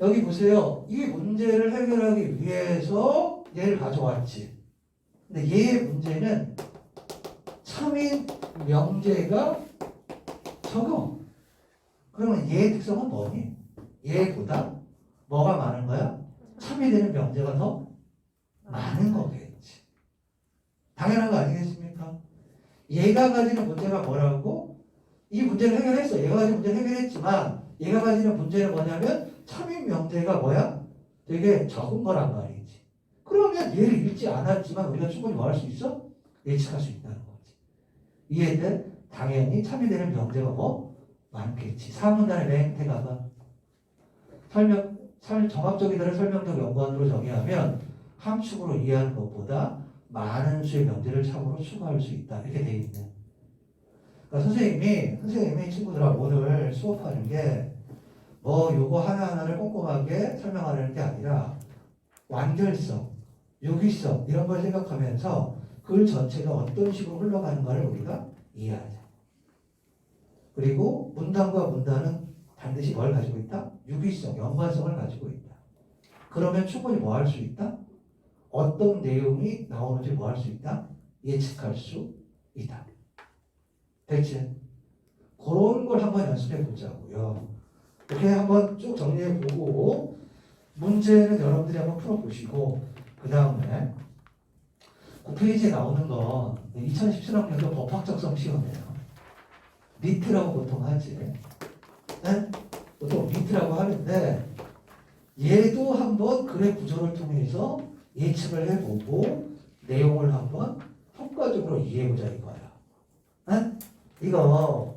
여기 보세요. 이 문제를 해결하기 위해서 얘를 가져왔지. 근데 얘의 문제는 참인 명제가 적어. 그러면 얘의 특성은 뭐니? 얘보다 뭐가 많은 거야? 참여되는 명제가 더 많은 거겠지. 당연한 거 아니겠습니까? 얘가 가지는 문제가 뭐라고? 이 문제를 해결했어. 얘가 가지는 문제를 해결했지만 얘가 가지는 문제는 뭐냐면 참인 명제가 뭐야? 되게 적은 거란 말이지. 그러면 얘를 읽지 않았지만 우리가 충분히 뭐 할 수 있어? 예측할 수 있다는 거지. 이해돼? 당연히 참여되는 명제가 뭐? 많겠지. 3문단의 맹태가 봐. 정합적이다를 설명적 연관으로 정의하면 함축으로 이해하는 것보다 많은 수의 명제를 참으로 추가할 수 있다. 이렇게 돼 있네. 그러니까 선생님이 친구들아 오늘 수업하는 게 뭐 요거 하나하나를 꼼꼼하게 설명하려는 게 아니라 완결성, 유기성 이런 걸 생각하면서 글 전체가 어떤 식으로 흘러가는가를 우리가 이해하자. 그리고 문단과 문단은 반드시 뭘 가지고 있다? 유기성, 연관성을 가지고 있다. 그러면 충분히 뭐 할 수 있다? 어떤 내용이 나오는지 뭐 할 수 있다? 예측할 수 있다. 됐지? 그런 걸 한번 연습해 보자고요. 이렇게 한번 쭉 정리해 보고 문제는 여러분들이 한번 풀어보시고 그 다음에 9페이지에 나오는 건 2017학년도 법학 적성 시험이에요. 니트라고 보통 하지. 네? 보통 비트라고 하는데 얘도 한번 글의 구조를 통해서 예측을 해보고 내용을 한번 효과적으로 이해해보자 이거야. 응? 이거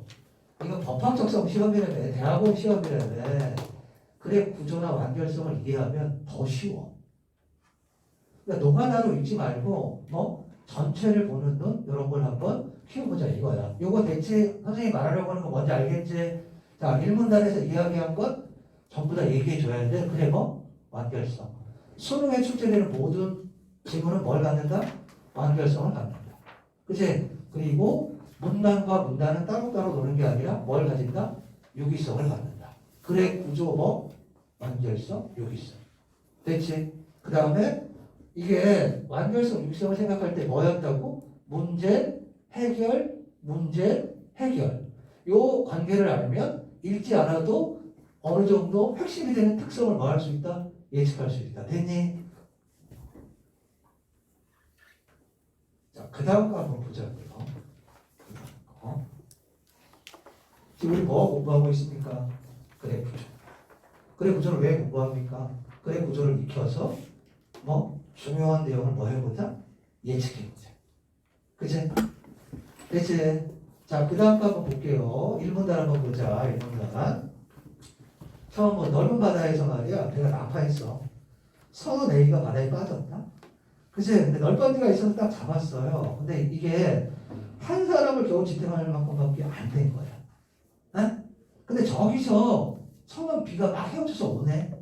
법학 적성 시험이라며 대학원 시험이라며 글의 구조나 완결성을 이해하면 더 쉬워. 그러니까 노가다로 읽지 말고 뭐 전체를 보는 눈 이런 걸 한번 키워보자 이거야. 요거 대체 선생님이 말하려고 하는 거 뭔지 알겠지? 자, 일문단에서 이야기한 것 전부 다 얘기해줘야 돼. 그래 뭐? 완결성. 수능에 출제되는 모든 질문은 뭘 갖는다? 완결성을 갖는다. 그치? 그리고 문단과 문단은 따로따로 노는 게 아니라 뭘 가진다? 유기성을 갖는다. 글의 구조 뭐? 완결성, 유기성. 됐지? 그 다음에 이게 완결성, 유기성을 생각할 때 뭐였다고? 문제, 해결, 문제, 해결. 요 관계를 알면 읽지 않아도 어느 정도 핵심이 되는 특성을 뭐 할 수 있다? 예측할 수 있다. 됐니? 자, 그 다음 거 한번 보자고요. 지금 우리 뭐 공부하고 있습니까? 글의 구조. 글의 구조를 왜 공부합니까? 글의 구조를 익혀서 뭐 중요한 내용을 뭐 해보자? 예측해보자. 그치? 됐지? 자, 그 다음 거 한번 볼게요. 1문단 한번 보자. 1문단. 처음 뭐 넓은 바다에서 말이야. 배가 난파했어. 선원 A가 바다에 빠졌다. 그치? 근데 널빤지가 있어서 딱 잡았어요. 근데 이게 한 사람을 겨우 지탱할 만큼밖에 안 된 거야. 에? 근데 저기서 선원 B가 막 헤엄쳐서 오네.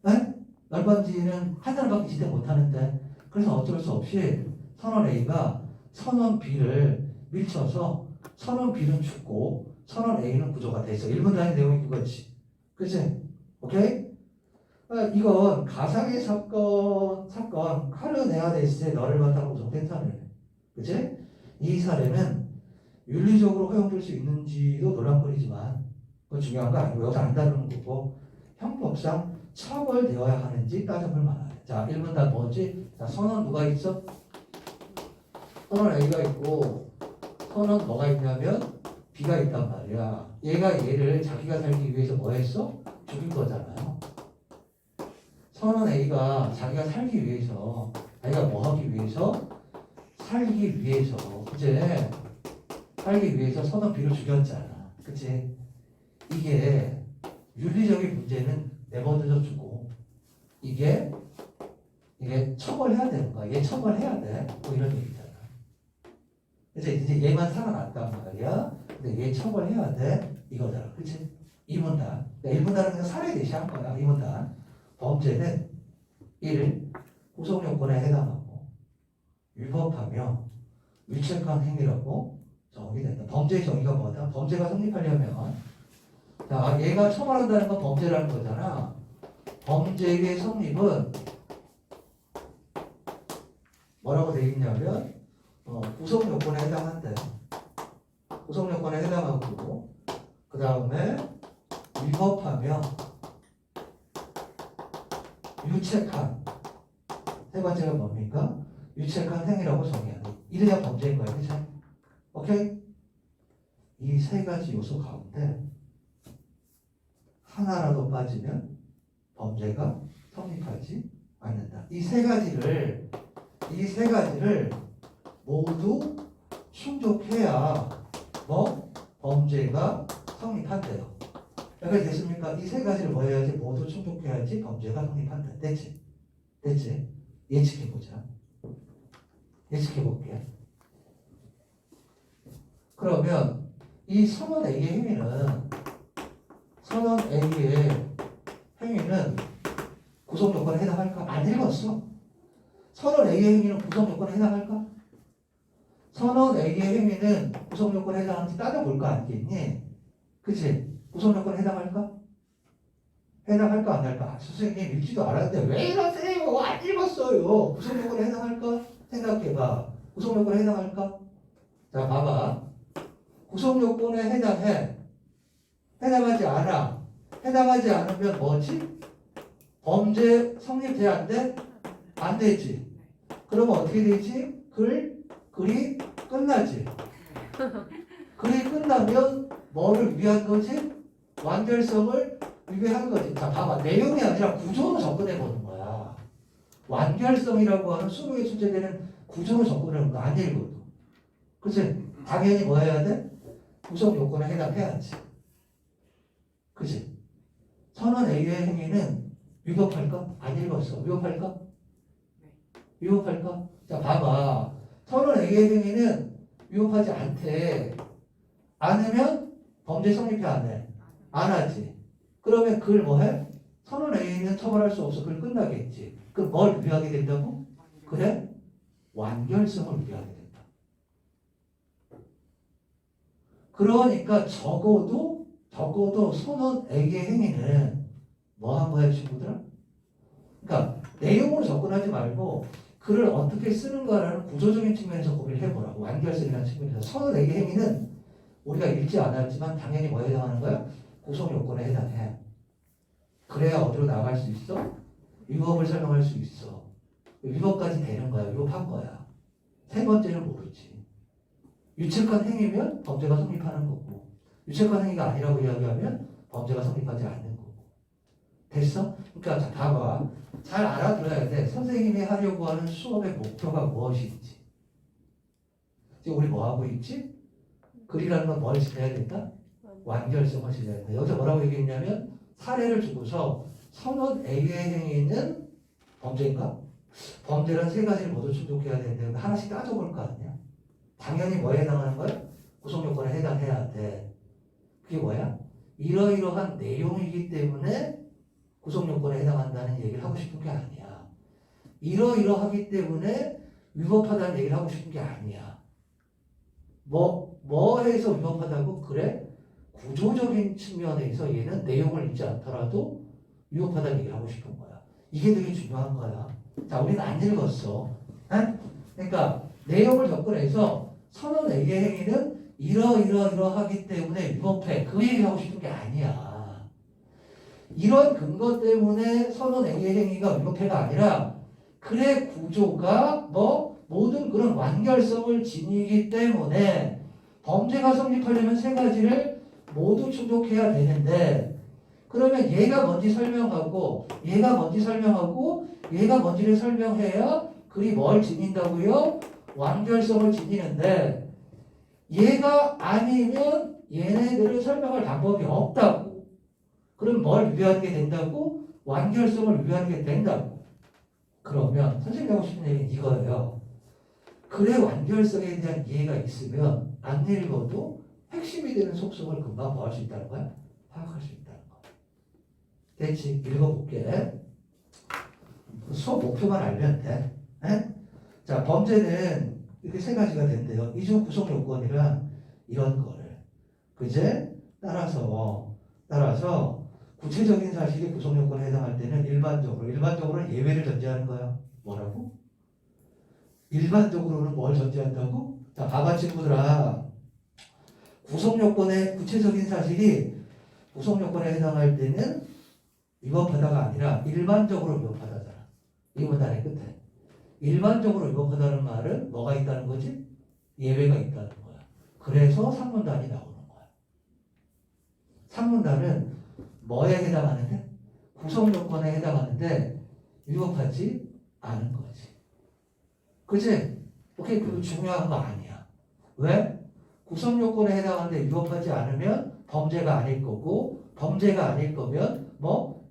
에? 널빤지는 한 사람밖에 지탱 못하는데. 그래서 어쩔 수 없이 선원 A가 선원 B를 밀쳐서 선원 B는 죽고 선원 A는 구조가 됐어. 1문단의 내용이 그거지. 그치? 오케이? 이건 가상의 사건 카르네아데스의 너를 바탕으로 구성된 사례. 그치? 이 사례는 윤리적으로 허용될 수 있는지도 논란거리지만 그건 중요한 거 아니고 여기서 안 다루는 거고 형법상 처벌되어야 하는지 따져볼 만하다. 자, 1문단 뭐지? 자, 선언 누가 있어? 선언 A가 있고 선언 뭐가 있냐면 B가 있단 말이야. 얘가 얘를 자기가 살기 위해서 뭐 했어? 죽인 거잖아요. 선언 A가 자기가 살기 위해서 자기가 뭐 하기 위해서? 살기 위해서 그치? 살기 위해서 선언 B를 죽였잖아. 그치? 이게 윤리적인 문제는 내버려져 주고 이게 처벌해야 되는 거야. 얘 처벌해야 돼. 뭐 이런 얘기잖아. 그래서 이제 얘만 살아났단 말이야. 근데 얘 처벌해야 돼. 이거잖아. 그치? 2문단. 1문단은 그냥 살해 대시한 거야. 2문단. 범죄는 1. 구성요건에 해당하고 위법하며 위책한 행위라고 정의된다. 범죄의 정의가 뭐다? 범죄가 성립하려면 자, 얘가 처벌한다는 건 범죄라는 거잖아. 범죄의 성립은 뭐라고 되어 있냐면 구성요건에 해당한대. 구성요건에 해당하고 그 다음에 위법하며 유책한 세 번째가 뭡니까? 유책한 행위라고 정의하는. 이래야 범죄인 거야. 그쵸? 오케이? 이 세 가지 요소 가운데 하나라도 빠지면 범죄가 성립하지 않는다. 이 세 가지를 모두 충족해야 뭐 범죄가 성립한대요. 여기까지 됐습니까? 이 세 가지를 뭐 해야지? 모두 충족해야지 범죄가 성립한다. 됐지? 예측해보자. 예측해볼게. 그러면 이 선언 A의 행위는 구성요건에 해당할까? 안 읽었어. 선언 A의 행위는 구성요건에 해당할까? 선언 A의 행위는 구성요건에 해당하는지 따져볼 거 아니겠니? 그치? 구성요건에 해당할까? 해당할까 안 할까? 선생님 읽지도 않았는데 왜 이러세요? 안 읽었어요. 구성요건에 해당할까? 생각해봐. 구성요건에 해당할까? 자, 봐봐. 구성요건에 해당해. 해당하지 않아. 해당하지 않으면 뭐지? 범죄 성립돼야 안 돼? 안 되지. 그러면 어떻게 되지? 글이 끝나지. 글이 끝나면 뭐를 위한 거지? 완결성을 위배한 거지. 자, 봐봐. 내용이 아니라 구조로 접근해 보는 거야. 완결성이라고 하는 수능에 출제되는 구조로 접근하는 거 안 읽어도. 그치? 당연히 뭐 해야 돼? 구성 요건에 해당해야지. 그치? 선언 A의 행위는 위법할까? 안 읽었어. 위법할까? 위법할까? 자, 봐봐. 선언 A의 행위는 위법하지 않대. 않으면 범죄 성립해 안 해? 안 하지. 그러면 그걸 뭐 해? 선언 A는 처벌할 수 없어. 그걸 끝나겠지. 그럼 뭘 위배하게 된다고? 그래? 완결성을 위배하게 된다. 그러니까 적어도 선언 A의 행위는 뭐 한 거야, 친구들아? 그러니까 내용으로 접근하지 말고 글을 어떻게 쓰는가라는 구조적인 측면에서 고민을 해보라고. 완결성이라는 측면에서. 선언 A의 행위는 우리가 읽지 않았지만 당연히 뭐에 해당하는 거야? 구성 요건에 해당해. 그래야 어디로 나갈 수 있어? 위법을 설명할 수 있어. 위법까지 되는 거야. 위법한 거야. 세 번째는 모르지. 유책한 행위면 범죄가 성립하는 거고, 유책한 행위가 아니라고 이야기하면 범죄가 성립하지 않는 거고. 됐어? 그러니까 자, 봐봐. 잘 알아들어야 돼. 선생님이 하려고 하는 수업의 목표가 무엇인지. 지금 우리 뭐 하고 있지? 글이라는 건 뭘 지내야 된다? 완결성을 지내야 된다. 여기서 뭐라고 얘기했냐면 사례를 주고서 선언 A의 행위는 범죄인가? 범죄란 세 가지를 모두 충족해야 되는데 하나씩 따져볼 거 아니야? 당연히 뭐에 해당하는 거야? 구성요건에 해당해야 돼. 그게 뭐야? 이러이러한 내용이기 때문에 구성요건에 해당한다는 얘기를 하고 싶은 게 아니야. 이러이러하기 때문에 위법하다는 얘기를 하고 싶은 게 아니야. 뭐 해서 위법하다고? 그래? 구조적인 측면에서 얘는 내용을 읽지 않더라도 위법하다는 얘기를 하고 싶은 거야. 이게 되게 중요한 거야. 자, 우리는 안 읽었어. 에? 그러니까 내용을 접근해서 선언 A의 행위는 이러하기 때문에 위법해. 그 얘기를 하고 싶은 게 아니야. 이런 근거 때문에 선언 A의 행위가 위법해가 아니라 글의 구조가 모든 그런 완결성을 지니기 때문에 범죄가 성립하려면 세 가지를 모두 충족해야 되는데 그러면 얘가 뭔지 설명하고 얘가 뭔지를 설명해야 글이 뭘 지닌다고요? 완결성을 지니는데 얘가 아니면 얘네들을 설명할 방법이 없다고. 그럼 뭘 위배하게 된다고? 완결성을 위배하게 된다고. 그러면 선생님이 하고 싶은 얘기는 이거예요. 글의 완결성에 대한 이해가 있으면 안 읽어도 핵심이 되는 속성을 금방 뭐 할 수 있다는 거야? 파악할 수 있다는 거야. 됐지? 읽어볼게. 수업 목표만 알면 돼. 에? 자, 범죄는 이렇게 세 가지가 된대요. 이중 구성 요건이란 이런 거를. 그제? 따라서 구체적인 사실이 구성 요건에 해당할 때는 일반적으로는 예외를 전제하는 거야. 뭐라고? 일반적으로는 뭘 전제한다고? 자, 봐봐 친구들아. 구성 요건의 구체적인 사실이 구성 요건에 해당할 때는 위법하다가 아니라 일반적으로 위법하다잖아. 이 문단의 끝에. 일반적으로 위법하다는 말은 뭐가 있다는 거지? 예외가 있다는 거야. 그래서 상문단이 나오는 거야. 상문단은 뭐에 해당하는데? 구성 요건에 해당하는데 위법하지 않은 거지. 그치? 오케이, 그거 중요한 거 아니야. 왜? 구성 요건에 해당하는데 위법하지 않으면 범죄가 아닐 거고 범죄가 아닐 거면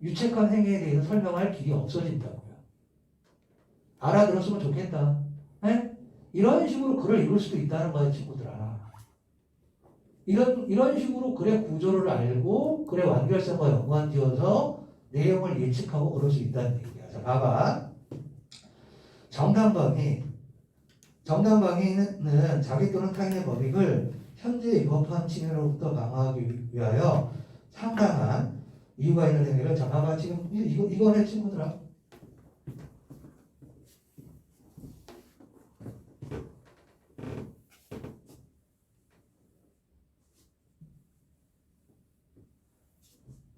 유책한 행위에 대해서 설명할 길이 없어진다고요. 알아들었으면 좋겠다. 에? 이런 식으로 글을 읽을 수도 있다는 거야, 친구들아. 이런 식으로 글의 구조를 알고 글의 완결성과 연관지어서 내용을 예측하고 그럴 수 있다는 얘기야. 자, 봐봐. 정당방위는 자기 또는 타인의 법익을 현재 위법한 침해로부터 방어하기 위하여 상당한 이유가 있는 행위를. 자, 봐봐. 지금 이거네, 친구들아.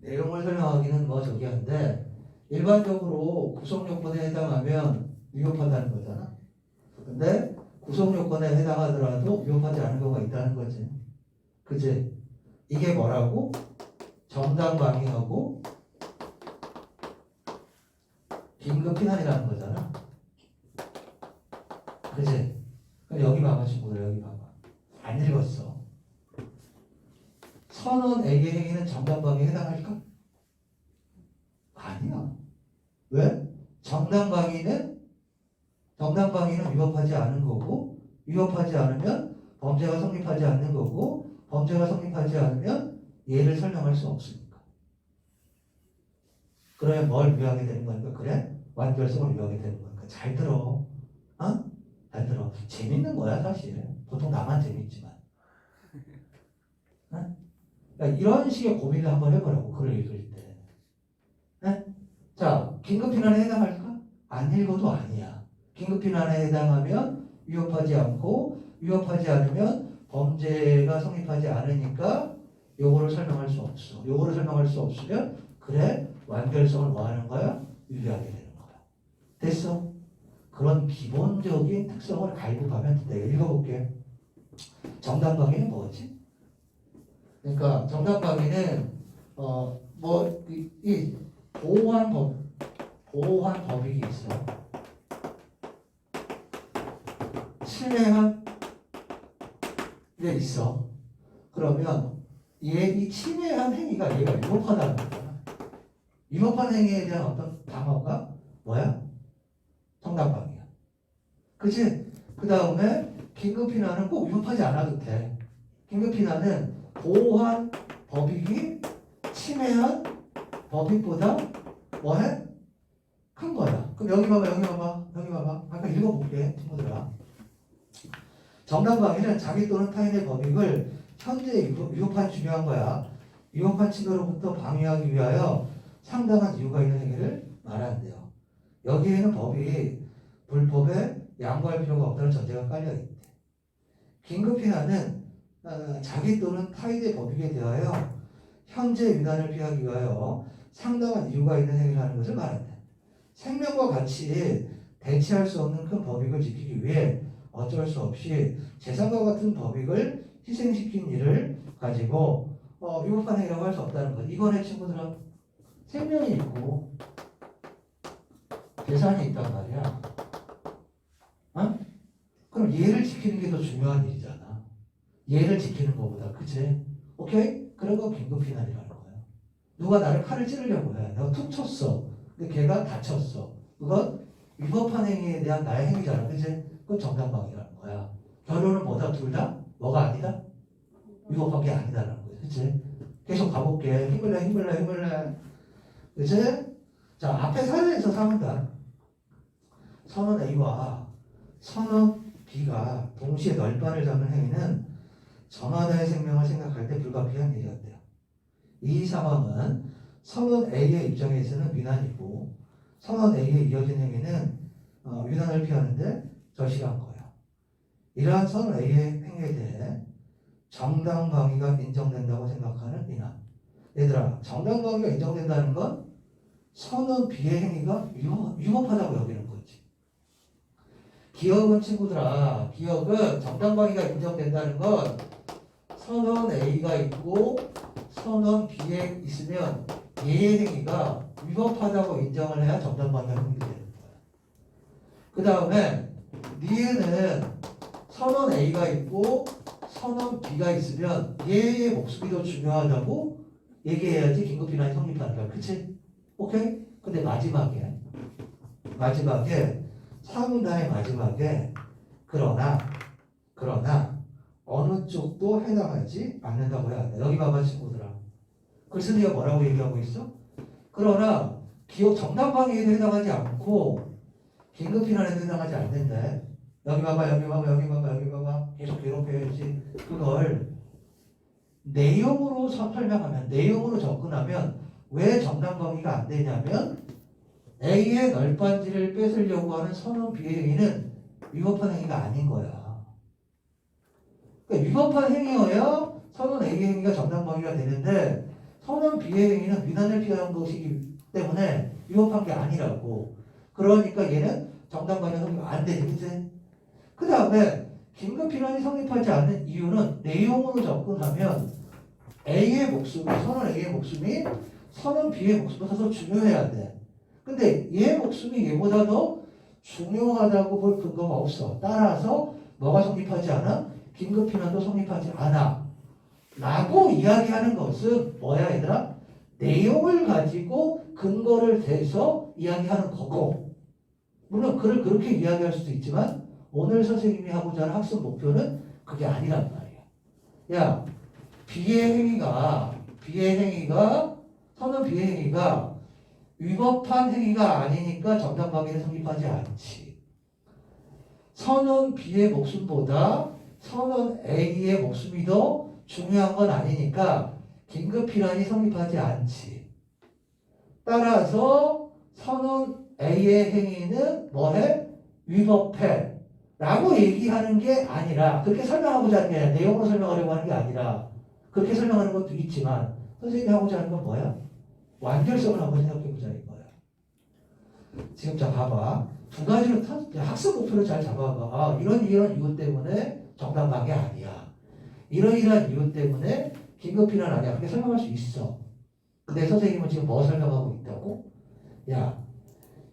내용을 설명하기는 저기 한데 일반적으로 구성 요건에 해당하면 위법하다는 거잖아. 근데 구성 요건에 해당하더라도 위법하지 않은 경우가 있다는 거지. 그지? 이게 뭐라고? 정당방위하고 긴급피난이라는 거잖아. 그치? 그럼 여기 봐봐 친구들 여기 봐봐. 안 읽었어. 선언 A의 행위는 정당방위에 해당할까? 아니야. 왜? 정당방위는 위법하지 않은 거고 위법하지 않으면 범죄가 성립하지 않는 거고 범죄가 성립하지 않으면 예를 설명할 수 없으니까. 그러면 뭘 위하게 되는 거니까? 그래? 완결성을 위하게 되는 거니까. 잘 들어. 어? 잘 들어. 재밌는 거야 사실. 보통 나만 재밌지만. 어? 그러니까 이런 식의 고민을 한번 해보라고 글을 읽을 때. 네? 자, 긴급피난에 해당할까? 안 읽어도 아니야. 긴급피난에 해당하면 위협하지 않고 위협하지 않으면 범죄가 성립하지 않으니까 요거를 설명할 수 없어. 요거를 설명할 수 없으면 그래 완결성을 뭐 하는 거야? 유리하게 되는 거야. 됐어? 그런 기본적인 특성을 갈급하면 내가 읽어볼게. 정당방위는 뭐지? 그러니까 정당방위는 이 보호한 법익이 있어. 침해한 게 있어. 그러면 이 침해한 행위가 얘가 위법하다는 거잖아. 위법한 행위에 대한 어떤 방어가 뭐야? 정당방위야. 그치? 그 다음에 긴급피난은 꼭 위법하지 않아도 돼. 긴급피난은 보호한 법익이 침해한 법익보다 뭐해? 큰 거야. 그럼 여기 봐봐. 아까 읽어볼게, 친구들아. 정당방위는 자기 또는 타인의 법익을 현재 위법한 중요한 거야. 위법한 침해로부터 방위하기 위하여 상당한 이유가 있는 행위를 말한대요. 여기에는 법이 불법에 양보할 필요가 없다는 전제가 깔려있대. 긴급피난은 자기 또는 타인의 법익에 대하여 현재 위난을 피하기 위하여 상당한 이유가 있는 행위를 하는 것을 말한다. 생명과 같이 대체할 수 없는 큰 법익을 지키기 위해 어쩔 수 없이 재산과 같은 법익을 희생시킨 일을 가지고 위법한 행위라고 할 수 없다는 것. 이거네 친구들아. 생명이 있고 재산이 있단 말이야. 어? 그럼 얘를 지키는 게 더 중요한 일이잖아. 얘를 지키는 것보다. 그치? 오케이? 그리고 긴급피난이라는 거야. 누가 나를 칼을 찌르려고 해. 내가 툭 쳤어. 근데 걔가 다쳤어. 그건 위법한 행위에 대한 나의 행위잖아. 그치? 그건 정당방위라는 거야. 결론은 뭐다? 둘 다? 뭐가 아니다? 위법한 게 아니다라는 거야. 그치? 계속 가볼게. 힘을 내. 그치? 자, 앞에 사례에서 사문다. 선언 A와 선언 B가 동시에 널빤을 잡는 행위는 저마다의 생명을 생각할 때 불가피한 일이었대요. 이 상황은 선언 A의 입장에서는 위난이고 선언 A에 이어진 행위는 위난을 피하는데 저시한 거예요. 이러한 선언 A의 행위에 대해 정당방위가 인정된다고 생각하는 이남. 얘들아, 정당방위가 인정된다는 건 선언 B의 행위가 위법하다고 여기는 거지. 기억은 친구들아, 기억은 정당방위가 인정된다는 건 선언 A가 있고 선언 B에 있으면 얘의 행위가 위법하다고 인정을 해야 정당방위가 성립되는 거야. 그 다음에 니에는 선언 A가 있고 선언 B가 있으면 얘의 목숨이 더 중요하다고 얘기해야지 긴급피난이 성립하는 거야. 그치? 오케이? 근데 마지막에 사문단의 마지막에 그러나 어느 쪽도 해당하지 않는다고 해야 돼. 여기 봐봐 친구들아. 글쓴이가 뭐라고 얘기하고 있어? 그러나 기억 정당방위에도 해당하지 않고 긴급피난에도 해당하지 않는데 여기 봐봐. 계속 괴롭혀야지. 그걸 내용으로 설명하면, 내용으로 접근하면 왜 정당방위가 안 되냐면 A의 널빤지를 뺏으려고 하는 선언 B의 행위는 위법한 행위가 아닌 거야. 그러니까 위법한 행위여야 선언 A의 행위가 정당방위가 되는데 선언 B의 행위는 위난을 피하는 것이기 때문에 위법한 게 아니라고. 그러니까 얘는 정당방위가 성립 안 되지. 그치? 그 다음에 긴급피난이 성립하지 않는 이유는 내용으로 접근하면 A의 목숨이, 선언 A의 목숨이 선언 B의 목숨보다 더 중요해야 돼. 근데 얘 목숨이 얘보다 더 중요하다고 볼 근거가 없어. 따라서 뭐가 성립하지 않아? 긴급피난도 성립하지 않아. 라고 이야기하는 것은 뭐야 얘들아? 내용을 가지고 근거를 대서 이야기하는 거고, 물론 글을 그렇게 이야기할 수도 있지만 오늘 선생님이 하고자 하는 학습 목표는 그게 아니란 말이야. 야, B의 행위가 선언 B의 행위가 위법한 행위가 아니니까 정당방위는 성립하지 않지. 선언 B의 목숨보다 선언 A의 목숨이 더 중요한 건 아니니까 긴급피난이 성립하지 않지. 따라서 선언 A의 행위는 뭐해? 위법해. 라고 얘기하는 게 아니라, 그렇게 설명하고자 하는 게 아니라, 내용으로 설명하려고 하는 게 아니라, 그렇게 설명하는 것도 있지만 선생님이 하고자 하는 건 뭐야? 완결성을 한번 생각해보자는 거야. 지금 자 봐봐. 두 가지로 학습 목표를 잘 잡아봐. 아, 이런 이유 때문에 정당방위 아니야. 이런 이유 때문에 긴급피난 아니야. 그렇게 설명할 수 있어. 근데 선생님은 지금 뭐 설명하고 있다고? 야,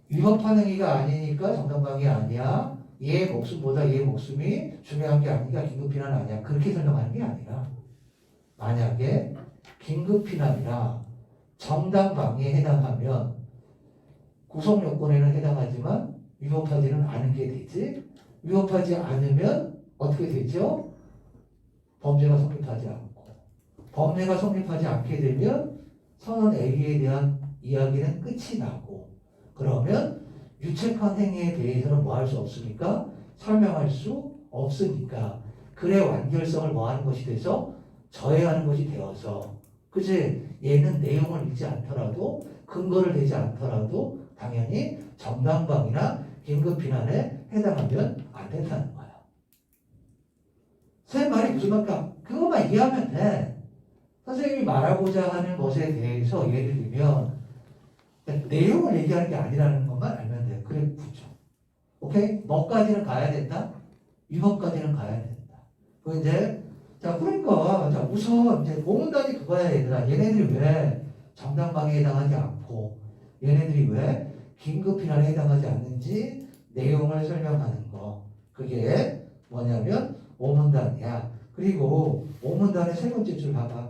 위법한 행위가 아니니까 정당방위 아니야. 얘 목숨보다 얘 목숨이 중요한 게 아니니까 긴급피난 아니야. 그렇게 설명하는 게 아니라, 만약에 긴급피난이나 정당방위에 해당하면 구성요건에는 해당하지만 위법하지는 않은 게 되지. 위법하지 않으면 어떻게 되죠? 범죄가 성립하지 않고, 범죄가 성립하지 않게 되면 선언 A에 대한 이야기는 끝이 나고, 그러면 유책한 행위에 대해서는 뭐 할 수 없으니까 설명할 수 없으니까 글의 완결성을 뭐 하는 것이 돼서 저해하는 것이 되어서, 그치? 얘는 내용을 읽지 않더라도 근거를 대지 않더라도 당연히 정당방위나 긴급피난에 해당하면 안 된다는 거야. 선생님 말이 무슨 말일까? 그것만 이해하면 돼. 선생님이 말하고자 하는 것에 대해서 예를 들면 내용을 얘기하는 게 아니라는 것만 알면 돼. 그래 붙여. 오케이? 뭐까지는 가야 된다? 위법까지는 가야 된다. 그 이제 자 그러니까 자 우선 이제 오문단이 그거야 얘들아. 얘네들이 왜 정당방위에 해당하지 않고 얘네들이 왜 긴급피난에 해당하지 않는지 내용을 설명하는 거. 그게 뭐냐면 오문단이야. 그리고 오문단의 세 번째 줄 봐봐.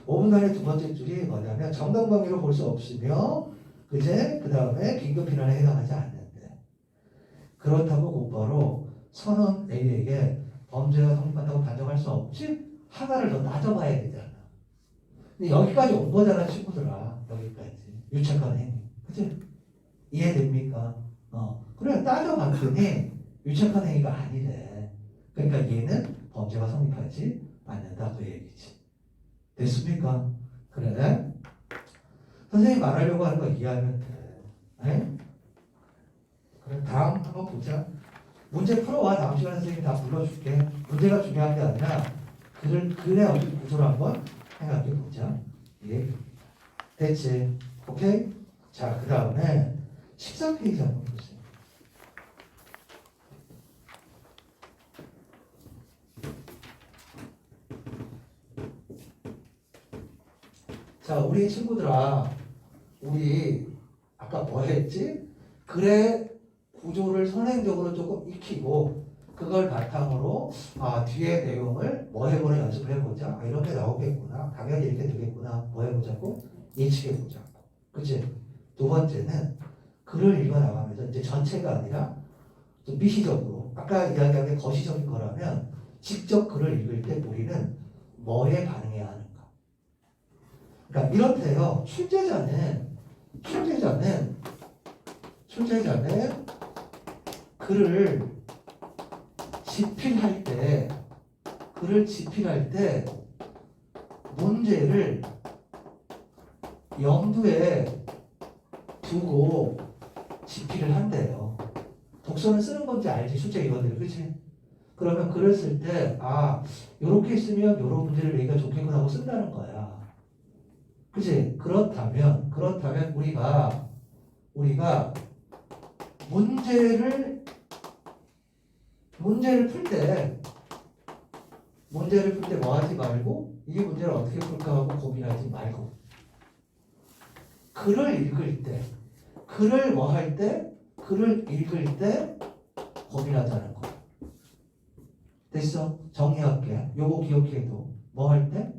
오문단의 두 번째 줄이 뭐냐면 정당방위로 볼 수 없으며 그제 그 다음에 긴급피난에 해당하지 않는데, 그렇다고 곧바로 선언 A에게 범죄가 성립한다고 단정할 수 없지? 하나를 더 따져봐야 되잖아. 근데 여기까지 온 거잖아 친구들아. 여기까지 유책한 행위, 그치? 이해됩니까? 그래 따져봤더니 유책한 행위가 아니래. 그러니까 얘는 범죄가 성립하지 않는다 그 얘기지. 됐습니까? 그래? 선생님이 말하려고 하는 거 이해하면 돼. 네? 그래 다음 한번 보자. 문제 풀어와. 다음 시간에 선생님이 다 불러줄게. 문제가 중요한 게 아니라 글의 어떤 구조를 한번 생각해 보자. 예. 됐지? 오케이? 자, 그 다음에 13페이지 한번 보세요. 자, 우리 친구들아, 우리 아까 뭐 했지? 글의 구조를 선행적으로 조금 익히고 그걸 바탕으로 뒤에 내용을 뭐 해보는 연습을 해보자. 이렇게 나오겠구나. 당연히 이렇게 되겠구나. 뭐 해보자고? 예측해보자고. 그치? 두 번째는 글을 읽어나가면서 이제 전체가 아니라 좀 미시적으로 아까 이야기한 게 거시적인 거라면 직접 글을 읽을 때 우리는 뭐에 반응해야 하는가. 그러니까 이렇대요. 출제자는 글을 집필할 때 문제를 염두에 두고 집필을 한대요. 독서는 쓰는 건지 알지, 출제 이거들, 그치? 그러면 글을 쓸 때 요렇게 쓰면 요런 문제를 내기가 좋겠구나 하고 쓴다는 거야. 그치? 그렇다면 우리가 문제를 풀 때 문제를 풀 때 뭐 하지 말고 이 문제를 어떻게 풀까 하고 고민하지 말고 글을 읽을 때 글을 뭐 할 때 글을 읽을 때 고민하자는 거. 됐어? 정리할게. 요거 기억해도 뭐 할 때?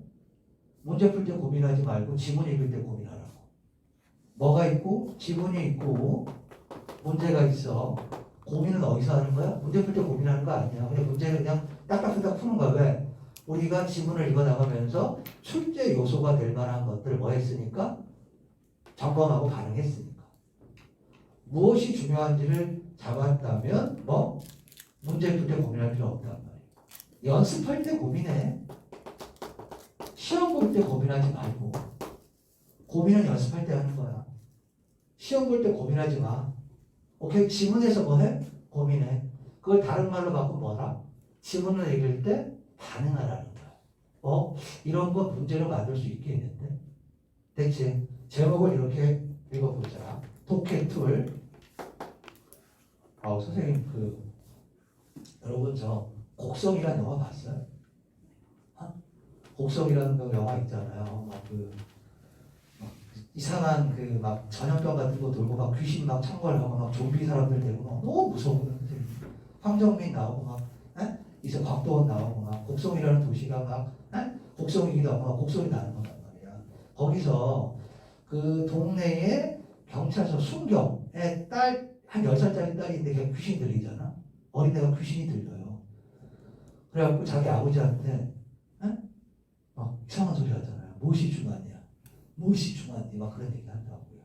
문제 풀 때 고민하지 말고 지문 읽을 때 고민하라고. 뭐가 있고 지문이 있고 문제가 있어. 고민은 어디서 하는 거야? 문제 풀 때 고민하는 거 아니야. 그냥 문제를 그냥 딱딱딱 푸는 거야. 왜? 우리가 지문을 읽어 나가면서 출제 요소가 될 만한 것들을 뭐 했으니까? 점검하고 반응했으니까. 무엇이 중요한지를 잡았다면 뭐? 문제 풀 때 고민할 필요 없단 말이야. 연습할 때 고민해. 시험 볼 때 고민하지 말고. 고민은 연습할 때 하는 거야. 시험 볼 때 고민하지 마. 오케이? 지문에서 뭐 해? 고민해. 그걸 다른 말로 바꾸면 뭐라? 지문을 읽을 때 반응하라는 거야. 이런 거 문제로 만들 수 있겠는데? 됐지? 제목을 이렇게 읽어보자. 독해 툴. 선생님, 여러분, 저, 곡성이라는 영화 봤어요? 곡성이라는 그 영화 있잖아요. 막 이상한 막 전염병 같은 거 돌고 막 귀신 막 창궐하고 막 좀비 사람들 되고 막 너무 무서워요. 황정민 나오고 막 이제 곽도원 나오고 막 곡성이라는 도시가 막 곡성이기도 하고 막 곡성이 나는 거란 말이야. 거기서 그 동네에 경찰서 순경의 딸 한 10살짜리 딸인데 걔 귀신 들리잖아. 어린애가 귀신이 들려요. 그래갖고 자기 아버지한테 이상한 소리 하잖아요. 무엇이 중요하냐. 무엇이 중요한지 막 그런 얘기 한다고요.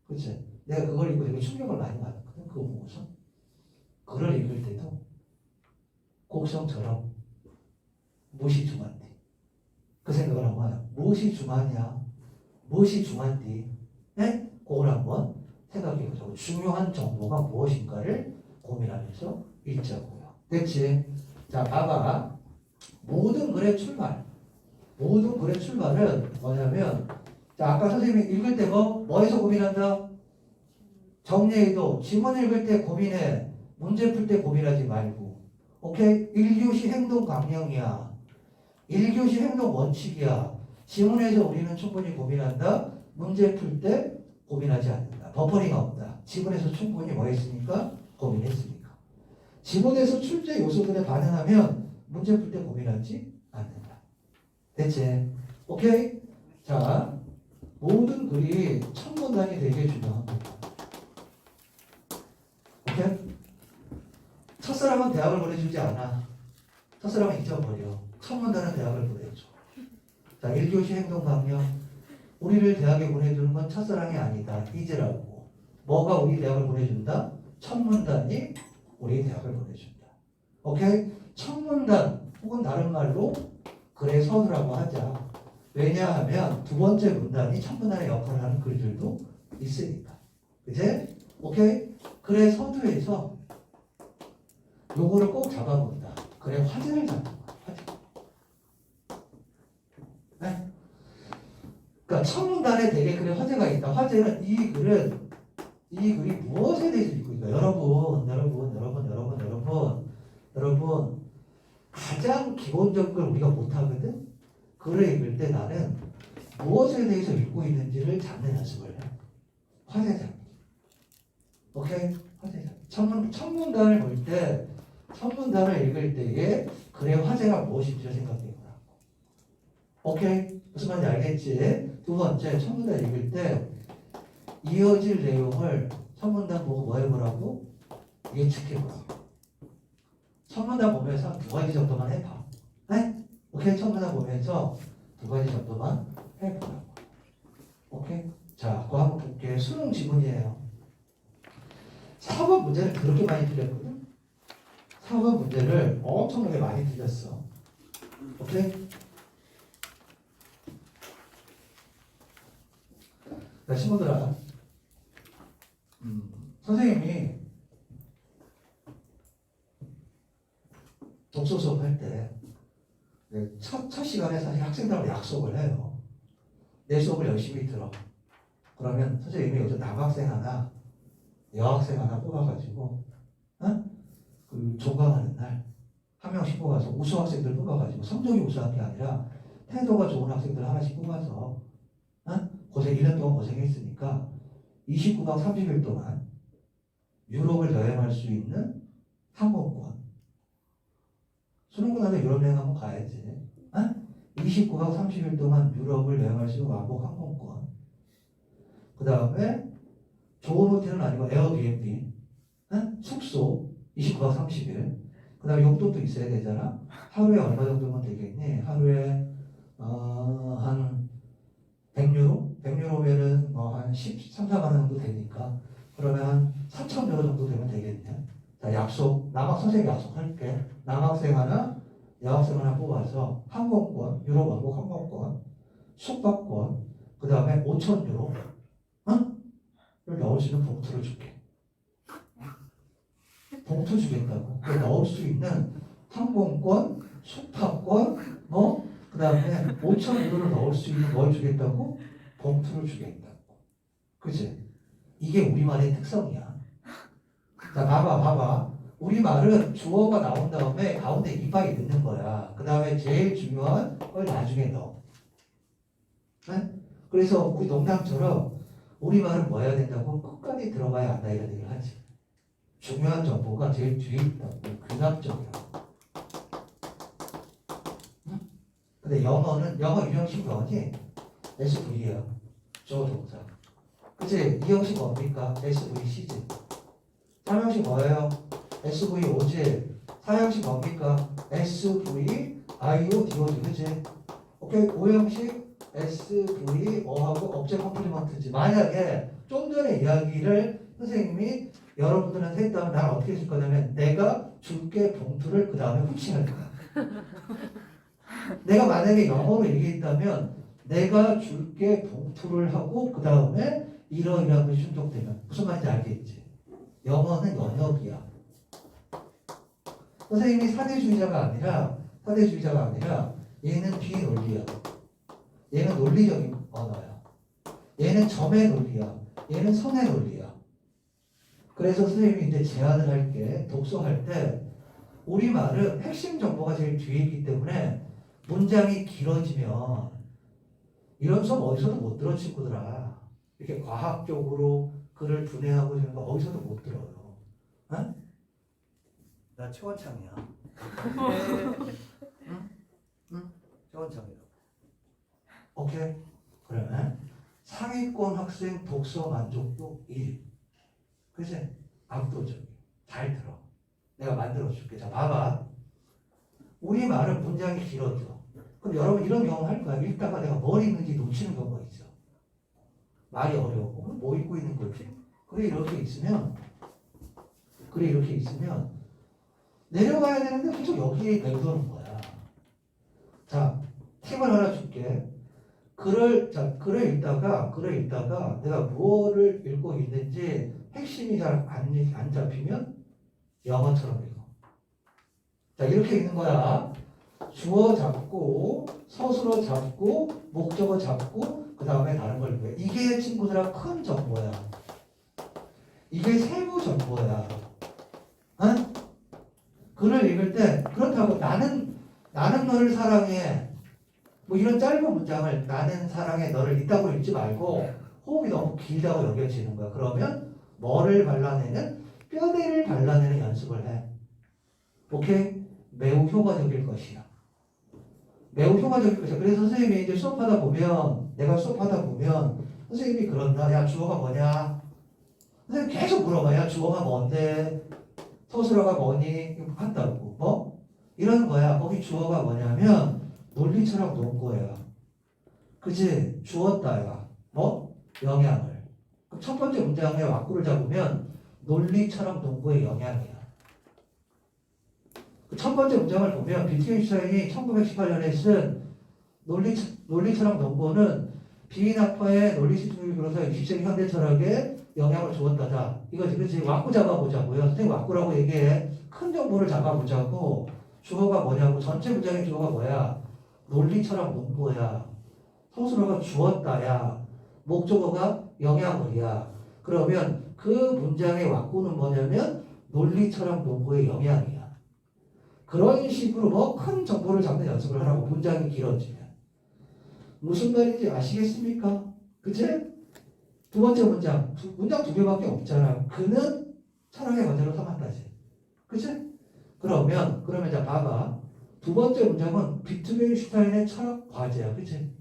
그치? 내가 그걸 읽고 되게 충격을 많이 받았거든. 그거 보고서. 글을 읽을 때도 곡성처럼 무엇이 중요한지 그 생각을 한번 해요. 무엇이 중요하냐. 무엇이 중요한지 그걸 한번 생각해보자고. 중요한 정보가 무엇인가를 고민하면서 읽자고요. 됐지? 자, 봐봐. 모든 글의 출발. 모든 글의 출발은 뭐냐면, 자, 아까 선생님이 읽을 때 뭐에서 고민한다? 정리해도 지문 읽을 때 고민해. 문제 풀 때 고민하지 말고. 오케이? 1교시 행동 강령이야. 1교시 행동 원칙이야. 지문에서 우리는 충분히 고민한다. 문제 풀 때 고민하지 않는다. 버퍼링 없다. 지문에서 충분히 뭐 했으니까? 고민했으니까. 지문에서 출제 요소들에 반응하면 문제 풀 때 고민하지 않는다. 됐지? 오케이? 자, 모든 글이 첫 문단이 되게 중요합니다. 오케이? 첫사랑은 대학을 보내주지 않아. 첫사랑은 잊어버려. 첫 문단은 대학을 보내줘. 자, 1교시 행동 강령. 우리를 대학에 보내주는 건 첫사랑이 아니다. 잊으라고. 뭐가 우리 대학을 보내준다? 첫 문단이 우리 대학을 보내준다. 오케이? 첫 문단 혹은 다른 말로 글의 서두라고 하자. 왜냐하면 두 번째 문단이 첫 문단의 역할을 하는 글들도 있으니까. 그치? 오케이? 글의 서두에서 요거를 꼭 잡아본다. 글의 화제를 잡는 거야. 화제. 네? 그러니까 첫 문단에 되게 글의 화제가 있다. 화제는 이 글이 무엇에 대해서 읽고 있다. 여러분 가장 기본적인 걸 우리가 못하거든. 글을 읽을 때 나는 무엇에 대해서 읽고 있는지를 잡는 연습을 해. 화제 잡기. 오케이? 화제 잡기. 첫 문단을 볼 때, 첫 문단을 읽을 때에 글의 화제가 무엇인지를 생각해 보라고. 오케이? 무슨 말인지 알겠지? 두 번째, 첫 문단 읽을 때 이어질 내용을 첫 문단 보고 뭐 해보라고? 예측해 보라고. 첫 문단 보면서 두 가지 정도만 해봐. 네? 오케이? 첫 문단 보면서 두 가지 정도만 해보라고. 오케이? 자, 그거 한번 볼게요. 수능 지문이에요. 4번 문제를 그렇게 많이 틀렸거든? 4번 문제를 엄청나게 많이 틀렸어. 오케이? 자, 친구들아. 선생님이 독서 수업할 때 첫 시간에 사실 학생들하고 약속을 해요. 내 수업을 열심히 들어. 그러면 선생님이 요즘 남학생 하나, 여학생 하나 뽑아가지고 종강하는 날 한 명씩 뽑아서 우수 학생들 뽑아가지고 성적이 우수한 게 아니라 태도가 좋은 학생들 하나씩 뽑아서 고생 1년 동안 고생했으니까 29박 30일 동안 유럽을 여행할 수 있는 항공권. 수능 끝나면 유럽 여행 한번 가야지. 29박 30일 동안 유럽을 여행할 수 있는 왕복 항공권. 그 다음에 좋은 호텔은 아니고 에어비앤비, 숙소 29박 30일. 그 다음에 용돈도 있어야 되잖아. 하루에 얼마 정도면 되겠니? 하루에 한 100유로? 100유로면은 한 13, 14만 원 정도 되니까 그러면 한 3천 유로 정도 되면 되겠네. 자, 약속. 남학 선생님 약속할게. 남학생 하나, 여학생 하나 뽑아서 항공권, 유럽 왕복 항공권, 숙박권, 그 다음에 5천 유로, 를 넣을 수 있는 봉투를 줄게. 봉투 주겠다고. 그 넣을 수 있는 항공권, 숙박권, 그 다음에 5천 유로를 넣을 수 있는 뭘 주겠다고? 봉투를 주겠다고. 그치? 이게 우리말의 특성이야. 자, 봐봐. 우리말은 주어가 나온 다음에 가운데 이박이 넣는 거야. 그 다음에 제일 중요한 걸 나중에 넣어. 네? 그래서 우리 농담처럼 우리말은 뭐 해야 된다고? 끝까지 들어가야 한다 이런 얘기를 하지. 중요한 정보가 제일 뒤에 있다고. 귀납적이라고. 근데 영어 유형식 뭐지? SV야. 주어 동사. 그치? 이 형식 뭡니까? SVC지. 3형식 뭐예요? SVO지. 4형식 뭡니까? SV, IO, DO지. 그치? 오케이? 5형식 SV, O하고 업제 컴플리먼트지. 만약에 좀 전에 이야기를 선생님이 여러분들한테 했다면 난 어떻게 해줄 거냐면 내가 줄게 봉투를 그 다음에 후칭할 거야. 내가 만약에 영어로 얘기했다면 내가 줄게 봉투를 하고 그 다음에 이러이러한 것이 충족되면 무슨 말인지 알겠지? 영어는 연역이야. 선생님이 사대주의자가 아니라 얘는 비논리야. 얘는 논리적인 언어야. 얘는 점의 논리야. 얘는 선의 논리야. 그래서 선생님이 이제 제안을 할게. 독서할 때 우리말은 핵심 정보가 제일 뒤에 있기 때문에 문장이 길어지면 이런 수업 어디서도 못 들어 친구들아. 이렇게 과학적으로 글을 분해하고 이런 거 어디서도 못 들어요. 어? 나 최원창이야. 응? 최원창이야. 오케이? 그러면 상위권 학생 독서 만족도 1위. 그치? 압도적이야. 잘 들어. 내가 만들어줄게. 자, 봐봐. 우리말은 문장이 길어져. 그럼 여러분 이런 경험 할 거야. 읽다가 내가 뭘 읽는지 놓치는 경우가 있어. 말이 어려워. 뭐 읽고 있는 거지? 그래 이렇게 있으면 내려가야 되는데 계속 여기에 맴도는 거야. 자, 팁을 하나 줄게. 글을 읽다가 내가 무엇을 읽고 있는지 핵심이 잘 안 잡히면 영어처럼 읽어. 자, 이렇게 읽는 거야. 주어 잡고 서술어 잡고 목적어 잡고 그 다음에 다른 걸 읽어요. 이게 친구들아 큰 정보야. 이게 세부 정보야. 글을 읽을 때 그렇다고 나는 너를 사랑해 뭐 이런 짧은 문장을 나는 사랑해 너를 있다고 읽지 말고 호흡이 너무 길다고 여겨지는 거야. 그러면 뭐를 발라내는 뼈대를 발라내는 연습을 해. 오케이? 매우 효과적일 것이야. 그래서 선생님이 이제 내가 수업하다 보면 선생님이 그런다. 야, 주어가 뭐냐? 선생님 계속 물어봐. 야, 주어가 뭔데? 서술어가 뭐니? 한다고. 뭐? 이런 거야. 거기 주어가 뭐냐면 논리처럼 놓은 거야. 그치? 주었다야. 뭐? 영향을. 첫 번째 문장에 왁구를 잡으면 논리처럼 논거의 영향이야. 첫 번째 문장을 보면 비트겐슈타인이 1918년에 쓴 논리처럼 논거는 비인학파의 논리 시스템을 비롯해서 20세기 현대 철학에 영향을 주었다자. 이거지, 그렇지? 왁구 잡아보자고요. 선생님 왁구라고 얘기해. 큰 정보를 잡아보자고. 주어가 뭐냐고. 전체 문장의 주어가 뭐야? 논리처럼 논거야. 서술어가 주었다야. 목적어가 영향을이야. 그러면 그 문장의 왁구는 뭐냐면 논리처럼 논거의 영향이야. 그런 식으로 뭐 큰 정보를 잡는 연습을 하라고. 문장이 길어지면. 무슨 말인지 아시겠습니까? 그치? 두 번째 문장. 문장 두 개밖에 없잖아. 그는 철학의 과제로 삼았다지. 그치? 그러면 자, 봐봐. 두 번째 문장은 비트겐슈타인의 철학 과제야. 그치?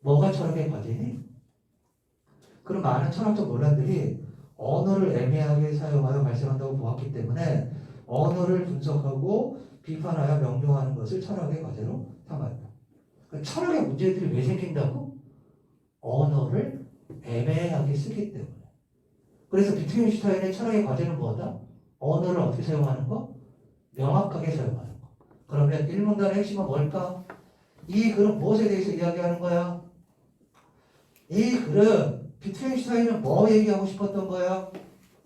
뭐가 철학의 과제니? 그런 많은 철학적 논란들이 언어를 애매하게 사용하여 발생한다고 보았기 때문에 언어를 분석하고 비판하여 명료하는 것을 철학의 과제로 삼았다. 철학의 문제들이 왜 생긴다고? 언어를 애매하게 쓰기 때문에. 그래서 비트겐슈타인의 철학의 과제는 뭐다? 언어를 어떻게 사용하는 거? 명확하게 사용하는 거. 그러면 1문단의 핵심은 뭘까? 이 글은 무엇에 대해서 이야기하는 거야? 이 글은 비트겐슈타인은 뭐 얘기하고 싶었던 거야?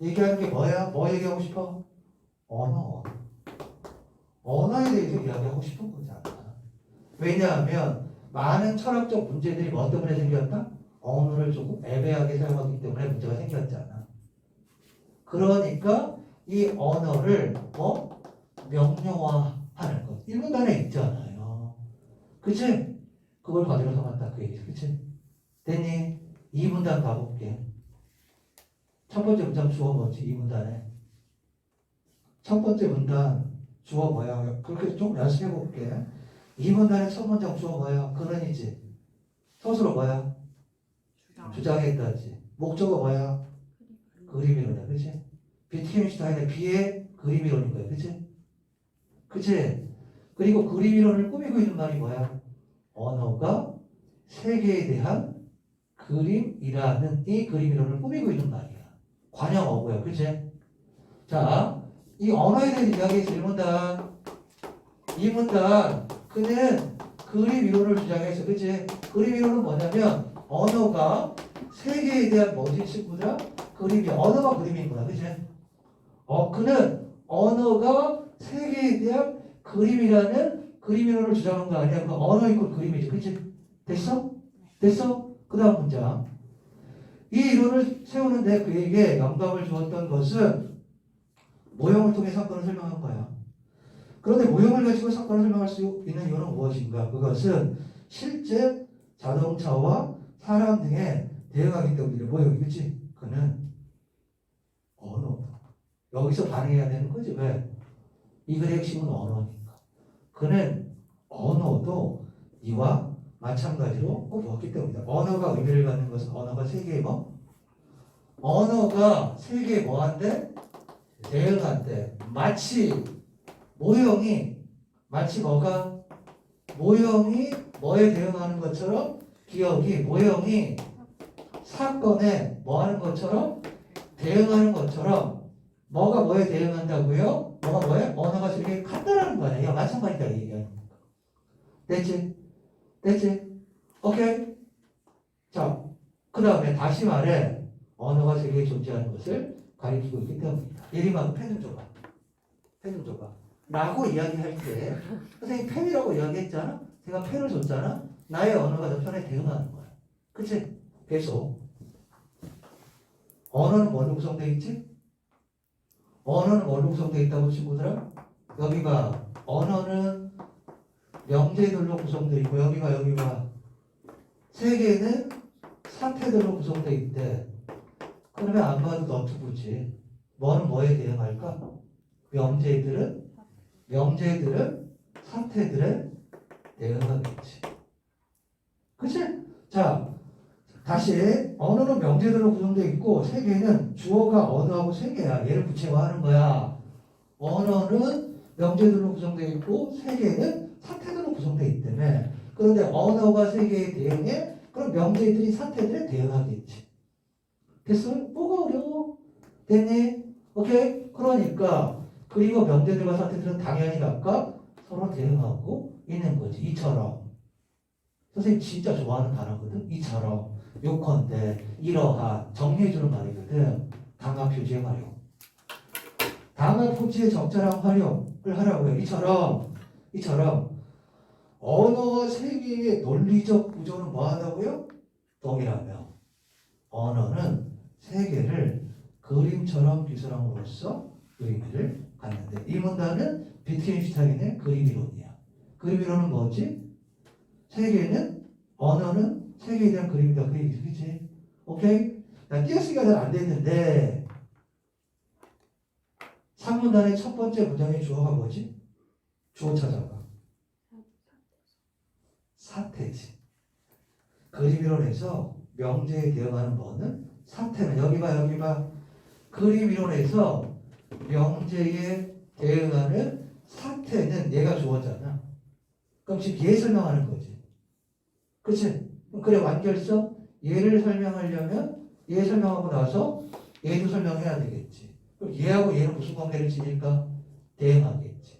얘기하는 게 뭐야? 뭐 얘기하고 싶어? 언어. 언어에 대해서 이야기하고 싶은 거잖아. 왜냐하면 많은 철학적 문제들이 뭐 때문에 생겼다? 언어를 조금 애매하게 사용하기 때문에 문제가 생겼잖아. 그러니까 이 언어를 명료화하는 것. 1문단에 있잖아요. 그치? 그걸 과제로 삼았다. 그 얘기지. 그치? 됐니? 2문단 가볼게. 첫 번째 문장 주어 뭐지? 2문단에. 첫 번째 문단 주어 뭐야? 그렇게 좀 연습해 볼게. 2문단의 첫 문장 주어 뭐야? 그는이지. 서술어 뭐야? 주장했다지. 목적어 뭐야? 그림이론이야. 그치? 비트겐슈타인의 비의 그림이론인 거야. 그치? 그치? 그리고 그림이론을 꾸미고 있는 말이 뭐야? 언어가 세계에 대한 그림이라는 이 그림이론을 꾸미고 있는 말이야. 관형어고요. 그치? 자, 이 언어에 대한 이야기에서 1문단 2문단 그는 그림 이론을 주장해서 그치? 그림 이론은 뭐냐면 언어가 세계에 대한 뭐지 친구들아? 그림이 언어가 그림인 거야. 그치? 그는 언어가 세계에 대한 그림이라는 그림 이론을 주장한 거 아니야. 그 언어 이꼴 그림이지. 그치? 됐어? 됐어? 그 다음 문장. 이 이론을 세우는데 그에게 영감을 주었던 것은 모형을 통해 사건을 설명한 거야. 그런데 모형을 가지고 사건을 설명할 수 있는 이유는 무엇인가? 그것은 실제 자동차와 사람 등에 대응하기 때문이래. 모형이. 그치? 그는 언어. 여기서 반응해야 되는 거지. 왜? 이 글의 핵심은 언어니까. 그는 언어도 이와 마찬가지로 보았기 때문이다. 언어가 의미를 갖는 것은 언어가 세계에 뭐? 언어가 세계에 뭐한대? 대응한대. 마치 모형이 마치 뭐가? 모형이 뭐에 대응하는 것처럼 기억이 모형이 사건에 뭐 하는 것처럼 대응하는 것처럼 뭐가 뭐에 대응한다고요? 뭐가 뭐에? 언어가 세계에 간다라는 거야. 이거 마찬가지다 이 얘기하는 거. 됐지? 됐지? 오케이? 자, 그 다음에 다시 말해 언어가 세계에 존재하는 것을 가리키고 있기 때문이다. 예림아 펜 좀 줘봐. 펜 좀 줘봐. 라고 이야기할 때 선생님 펜이라고 이야기했잖아? 제가 펜을 줬잖아? 나의 언어가 너 편에 대응하는 거야. 그치? 계속 언어는 뭘로 구성되어 있지? 언어는 뭘로 구성되어 있다고 친구들아? 여기가 언어는 명제들로 구성되어 있고 여기가 세계는 사태들로 구성되어 있대. 그러면 안 봐도 너트브지. 뭐는 뭐에 대응할까? 명제들은 사태들에 대응하겠지. 그치? 자, 다시 언어는 명제들로 구성되어 있고 세계는 주어가 언어하고 세계야. 얘를 구체화하는 거야. 언어는 명제들로 구성되어 있고 세계는 사태들로 구성되어 있다며. 그런데 언어가 세계에 대응해? 그럼 명제들이 사태들에 대응하겠지. 됐어? 뭐가 어려워? 됐니? 오케이? 그러니까 그리고 명제들과 사태들은 당연히 각각 서로 대응하고 있는 거지. 이처럼. 선생님 진짜 좋아하는 단어거든. 이처럼. 요컨대 이러한 정리해주는 말이거든. 당화 표지의 활용. 당화 표지의 적절한 활용을 하라고요. 이처럼 언어와 세계의 논리적 구조는 뭐하다고요? 동일하며 언어는 세계를 그림처럼 기술함으로써 의미를 갖는데 이 문단은 비트겐슈타인의 그림 이론이야. 그림 이론은 뭐지? 세계는 언어는 세계에 대한 그림이다. 그 얘기지, 그치? 오케이? 나 띄어쓰기가 잘 안 됐는데 3문단의 첫 번째 문장의 주어가 뭐지? 주어 찾아봐. 사태지. 그림 이론에서 명제에 대응하는 뭐는 사태는 여기 봐 여기 봐. 그림 이론에서 명제에 대응하는 사태는 얘가 주어잖아. 그럼 지금 얘 설명하는 거지. 그치? 그래 완결성? 얘를 설명하려면 얘 설명하고 나서 얘도 설명해야 되겠지. 그럼 얘하고 얘는 무슨 관계를 지닐까? 대응하겠지.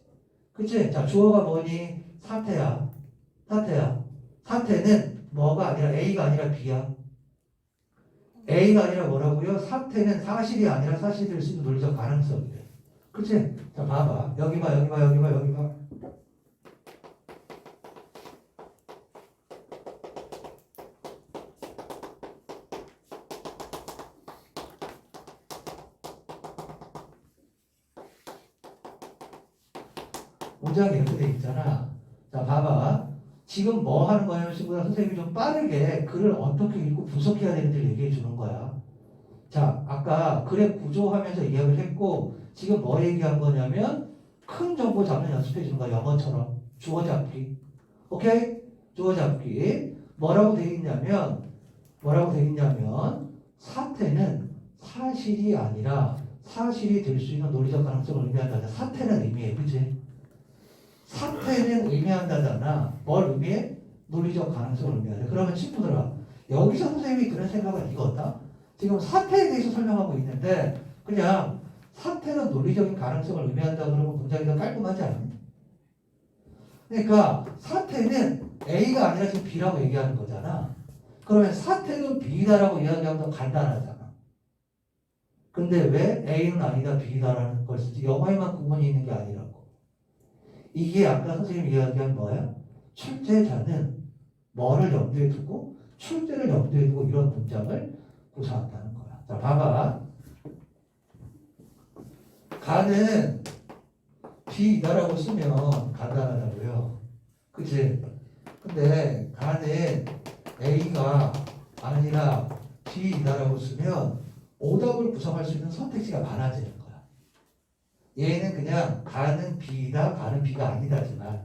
그치? 자 주어가 뭐니? 사태야. 사태야. 사태는 뭐가 아니라 A가 아니라 B야. A가 아니라 뭐라고요? 사태는 사실이 아니라 사실이 될 수 있는 논리적 가능성이래. 그치? 자 봐봐. 여기 봐 여기 봐 여기 봐 여기 봐. 문장이 이렇게 돼 있잖아. 자, 봐봐. 지금 뭐 하는 거냐면 친구들 선생님이 좀 빠르게 글을 어떻게 읽고 분석해야 되는지를 얘기해 주는 거야. 자, 아까 글의 구조하면서 이야기를 했고 지금 뭐 얘기한 거냐면 큰 정보 잡는 연습해 주는 거야. 영어처럼. 주어 잡기. 오케이? 주어 잡기. 뭐라고 돼 있냐면 사태는 사실이 아니라 사실이 될 수 있는 논리적 가능성을 의미한다. 사태는 의미해. 그치? 사태는 의미한다잖아. 뭘 의미해? 논리적 가능성을 의미하래. 그러면 친구들아, 여기서 선생님이 드는 생각은 이거다. 지금 사태에 대해서 설명하고 있는데 그냥 사태는 논리적인 가능성을 의미한다 그러면 문장이 더 깔끔하지 않니? 그러니까 사태는 A가 아니라 지금 B라고 얘기하는 거잖아. 그러면 사태는 B다라고 이야기하면 더 간단하잖아. 근데 왜 A는 아니다 B다라는 걸 쓰지? 영어에만 구분이 있는 게 아니라고. 이게 아까 선생님이 이야기한 뭐야? 출제자는 뭐를 염두에 두고 출제를 염두에 두고 이런 문장을 구사한다는 거야. 자, 봐봐. 가는 B다라고 쓰면 간단하다고요. 그치? 근데 가는 A가 아니라 B다라고 쓰면 오답을 구성할 수 있는 선택지가 많아지는 거야. 얘는 그냥 가는 B다, 가는 B가 아니다지만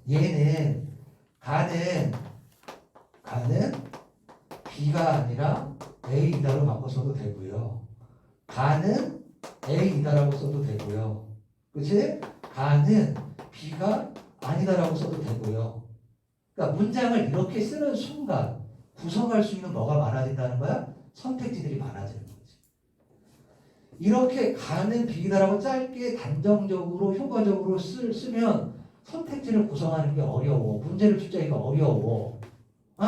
얘는 가는 B가 아니라 A이다로 바꿔서도 되고요. 가는 A이다라고 써도 되고요. 그치? 가는 B가 아니다라고 써도 되고요. 그러니까 문장을 이렇게 쓰는 순간 구성할 수 있는 뭐가 많아진다는 거야? 선택지들이 많아지는 거지. 이렇게 가는 B다라고 짧게 단정적으로 효과적으로 쓰면 선택지를 구성하는 게 어려워. 문제를 출제하기가 어려워. 어?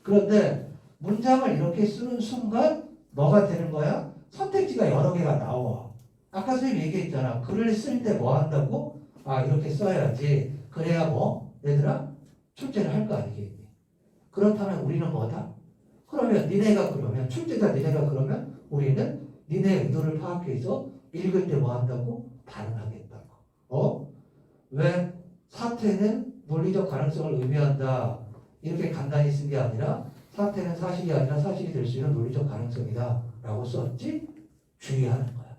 그런데 문장을 이렇게 쓰는 순간 뭐가 되는 거야? 선택지가 여러 개가 나와. 아까 선생님 얘기했잖아. 글을 쓸 때 뭐 한다고? 아 이렇게 써야지. 그래야 뭐 얘들아 출제를 할 거 아니겠니? 그렇다면 우리는 뭐다? 그러면 니네가 그러면 출제자 니네가 그러면 우리는 니네 의도를 파악해서 읽을 때 뭐 한다고? 반응하겠다고. 왜? 사태는 논리적 가능성을 의미한다. 이렇게 간단히 쓴 게 아니라 사태는 사실이 아니라 사실이 될 수 있는 논리적 가능성이다. 라고 썼지? 주의하는 거야.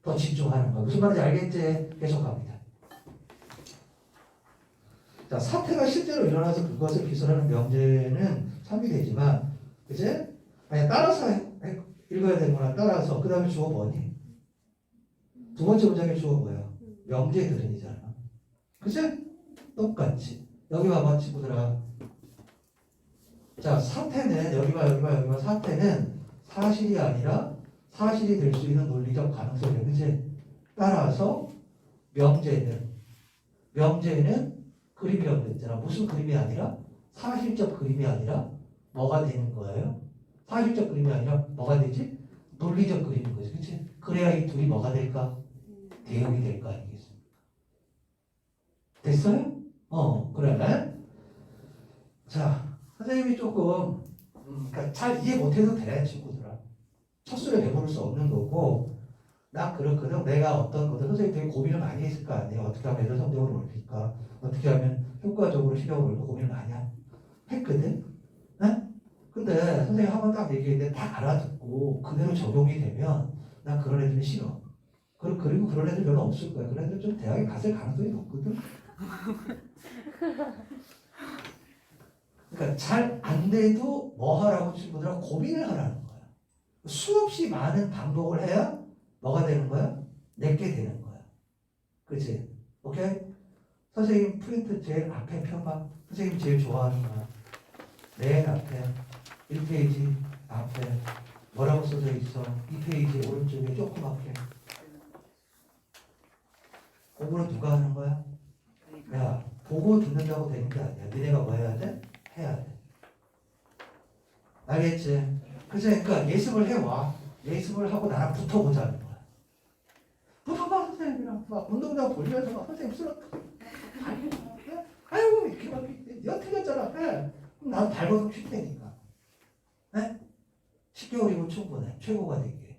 더 집중하는 거야. 무슨 말인지 알겠지? 계속합니다. 자, 사태가 실제로 일어나서 그것을 기술하는 명제는 참이되지만, 그치? 아니, 따라서 읽어야 되는구나. 따라서. 그 다음에 주어 뭐니? 두 번째 문장의 주어 뭐야? 명제들은이잖아. 그치? 똑같이. 여기 봐봐, 친구들아. 자, 사태는, 여기 봐. 사태는 사실이 아니라 사실이 될 수 있는 논리적 가능성이야. 그치? 따라서 명제는 그림이라고 그랬잖아. 무슨 그림이 아니라? 사실적 그림이 아니라 뭐가 되는 거예요? 사실적 그림이 아니라 뭐가 되지? 논리적 그림인 거지. 그치? 그래야 이 둘이 뭐가 될까? 대응이 될 거 아니겠습니까? 됐어요? 그래. 자, 선생님이 조금 그러니까 잘 이해 못해도 돼, 친구들아. 첫 술에 내버릴 수 없는 거고 난 그렇거든. 내가 어떤 것들 선생님 되게 고민을 많이 했을 거 아니에요. 어떻게 하면 애들 성적을 올릴까? 어떻게 하면 효과적으로 실력을 올릴까? 고민을 많이 했거든. 응? 근데 선생님 한 번 딱 얘기했는데 다 알아듣고 그대로 적용이 되면 난 그런 애들은 싫어. 그리고 그런 애들 별로 없을 거야. 그런 애들 좀 대학에 갔을 가능성이 높거든. 그러니까 잘 안 돼도 뭐 하라고 친구들하고 고민을 하라는 거야. 수없이 많은 반복을 해야 뭐가 되는 거야? 내게 되는 거야. 그치? 오케이? 선생님 프린트 제일 앞에 펴봐. 선생님 제일 좋아하는 거. 맨 앞에 1페이지 앞에 뭐라고 써져 있어? 2페이지 오른쪽에 조그맣게. 공부는 누가 하는 거야? 야, 보고 듣는다고 되는 게 아니야. 니네가 뭐 해야 돼? 해야 돼. 알겠지? 그러니까 예습을 해와. 예습을 하고 나랑 붙어보자는 거야. 붙어봐 선생님이랑 막 운동장 돌면서 막 선생님 쓰러 아유 이렇게 막 엿틀렸잖아. 해. 그럼 나도 밟아서 쉴 테니까. 네? 10개월이면 충분해. 최고가 되게.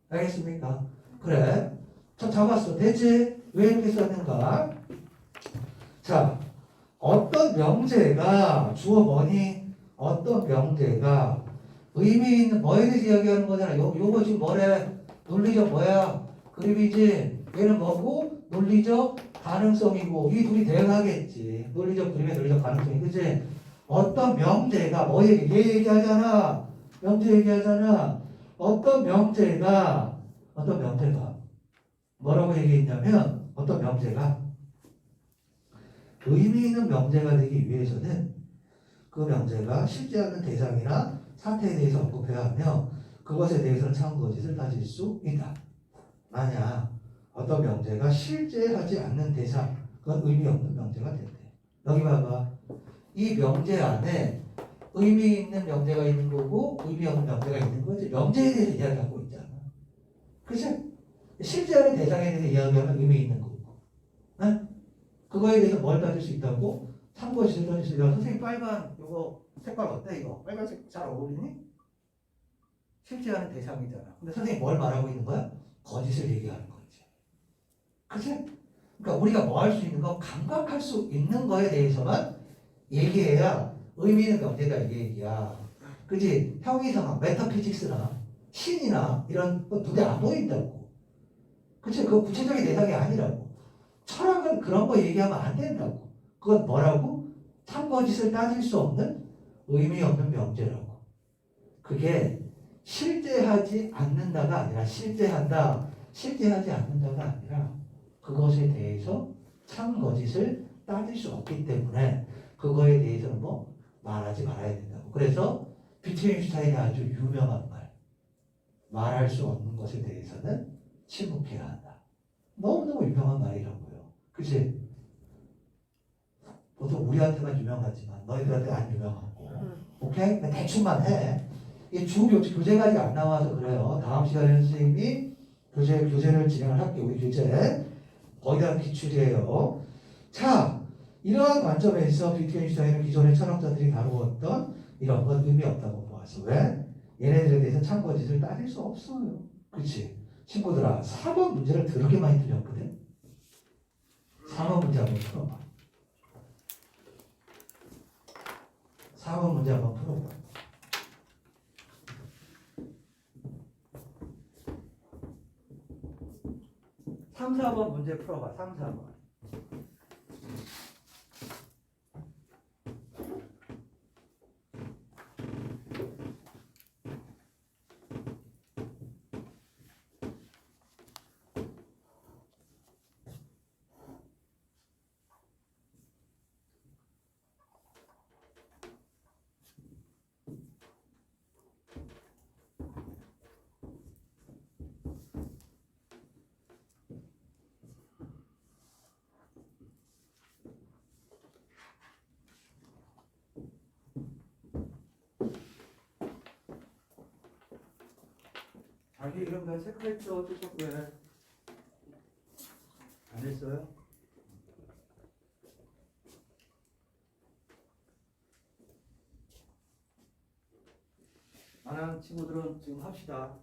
알겠습니까? 그래. 자, 잡았어. 됐지? 왜 이렇게 썼는가? 자, 어떤 명제가 주어 뭐니? 어떤 명제가 의미 있는 뭐에 대해서 이야기하는 거잖아. 요거 지금 뭐래? 논리적 뭐야? 그림이지. 얘는 뭐고? 논리적 가능성이고 이 둘이 대응하겠지. 논리적 그림의 논리적 가능성이 그치? 어떤 명제가 뭐 얘 얘기하잖아. 명제 얘기하잖아. 어떤 명제가 뭐라고 얘기했냐면 어떤 명제가 의미 있는 명제가 되기 위해서는 그 명제가 실제하는 대상이나 사태에 대해서 언급해야 하며 그것에 대해서는 참고짓을 따질 수 있다. 만약 어떤 명제가 실제하지 않는 대상, 그건 의미 없는 명제가 된대. 여기 봐봐. 이 명제 안에 의미 있는 명제가 있는 거고 의미 없는 명제가 있는 거지. 명제에 대해서 이야기하고 있잖아. 그치? 실제하는 대상에 대해서 이야기하면 의미 있는 거고. 네? 그거에 대해서 뭘 따질 수 있다고? 참고짓을 따질 수 있다. 선생님 빨간 이거 색깔 어때 이거? 빨간색 잘 어울리니? 실제하는 대상이잖아. 근데 선생님 뭘 말하고 있는 거야? 거짓을 얘기하는 거지. 그치? 그러니까 우리가 뭐 할 수 있는 거, 감각할 수 있는 거에 대해서만 얘기해야 의미 있는 명제다 이게 얘기야. 그지? 형이상학, 메타피직스나 신이나 이런 거 눈에 안 보인다고. 그치? 그거 구체적인 대상이 아니라고. 철학은 그런 거 얘기하면 안 된다고. 그건 뭐라고? 참거짓을 따질 수 없는 의미 없는 명제라고. 그게 실제하지 않는다가 아니라 실제한다. 실제하지 않는다가 아니라 그것에 대해서 참거짓을 따질 수 없기 때문에 그거에 대해서는 뭐 말하지 말아야 된다고. 그래서 비트겐슈타인의 아주 유명한 말. 말할 수 없는 것에 대해서는 침묵해야 한다. 너무너무 유명한 말이라고요. 그치? 보통 우리한테만 유명하지만 너희들한테 안 유명하고. 오케이? 대충만 해. 이 교재가 아직 안 나와서 그래요. 다음 시간에는 선생님이 교재를 진행을 할게요. 우리 교재. 거기다 기출이에요. 자, 이러한 관점에서 비트겐슈타인은 기존의 철학자들이 다루었던 이런 건 의미 없다고 보았어. 왜? 얘네들에 대해서 참거짓을 따질 수 없어요. 그치? 친구들아, 4번 문제를 더럽게 많이 틀렸거든? 4번 문제 한번 풀어봐. 4번 문제 한번 풀어봐. 3, 4번 문제 풀어봐. 3, 4번. 자기 이름 다 체크했죠? 출석부에. 안 했어요? 안 하는 친구들은 지금 합시다.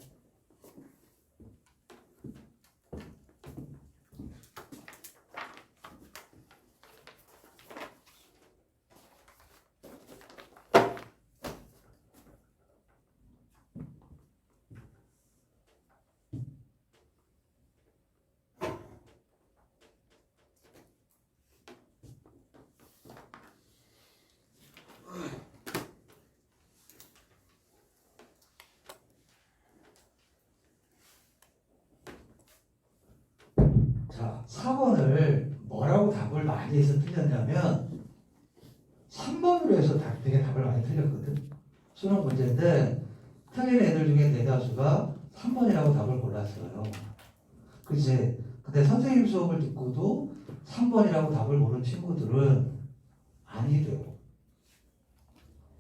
자, 4번을 뭐라고 답을 많이 해서 틀렸냐면 3번으로 해서 되게 답을 많이 틀렸거든. 수능 문제인데 틀린 애들 중에 대다수가 3번이라고 답을 골랐어요. 그치? 근데 선생님 수업을 듣고도 3번이라고 답을 고른 친구들은 아니래요.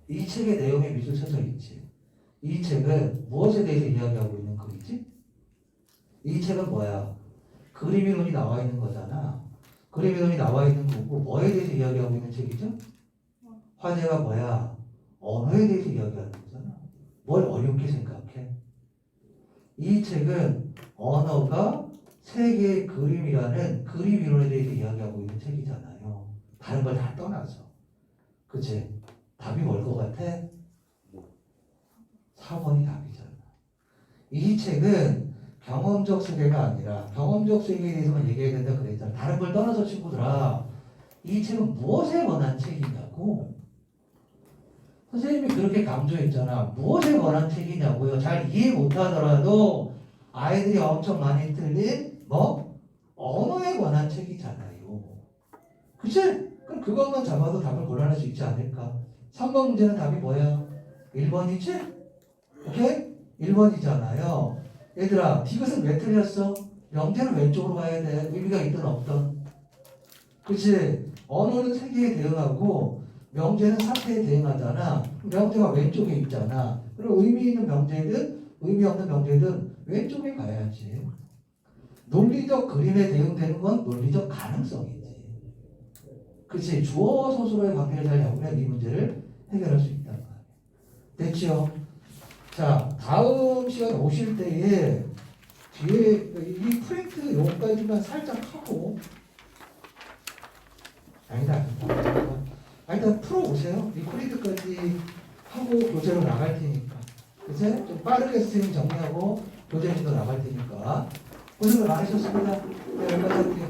이 책의 내용에 밑줄 쳐져 있지. 이 책은 무엇에 대해서 이야기하고 있는 글이지? 이 책은 뭐야? 그림 이론이 나와 있는 거잖아. 그림 이론이 나와 있는 거고 뭐에 대해서 이야기하고 있는 책이죠? 화제가 뭐야? 언어에 대해서 이야기하는 거잖아. 뭘 어렵게 생각해? 이 책은 언어가 세계의 그림이라는 그림 이론에 대해서 이야기하고 있는 책이잖아요. 다른 걸 다 떠나서. 그치? 답이 뭘 것 같아? 4번이 답이잖아. 이 책은 경험적 세계가 아니라 경험적 세계에 대해서만 얘기해야 된다 그랬잖아. 다른 걸 떠나서 친구들아, 이 책은 무엇에 관한 책이냐고. 선생님이 그렇게 강조했잖아. 무엇에 관한 책이냐고요. 잘 이해 못하더라도 아이들이 엄청 많이 틀린 언어에 관한 책이잖아요. 그치? 그럼 그것만 잡아도 답을 골라낼 수 있지 않을까? 3번 문제는 답이 뭐야? 1번이지? 오케이? 1번이잖아요. 얘들아, 디귿은 왜 틀렸어? 명제는 왼쪽으로 가야 돼. 의미가 있든 없든. 그치? 언어는 세계에 대응하고 명제는 사태에 대응하잖아. 명제가 왼쪽에 있잖아. 그럼 의미 있는 명제든 의미 없는 명제든 왼쪽에 가야지. 논리적 그림에 대응되는 건 논리적 가능성이지. 그치? 주어와 서술어의 관계를 잘 잡으면 이 문제를 해결할 수 있단 말이야. 됐죠? 자, 다음 시간 오실 때에 뒤에 이 프린트 요까지만 살짝 하고 아니다. 일단 풀어보세요. 이 프린트까지 하고 교재로 나갈 테니까. 그치? 좀 빠르게 선생님 정리하고 교재로 나갈 테니까. 고생을 많으셨습니다. 네, 여기까지 할게요.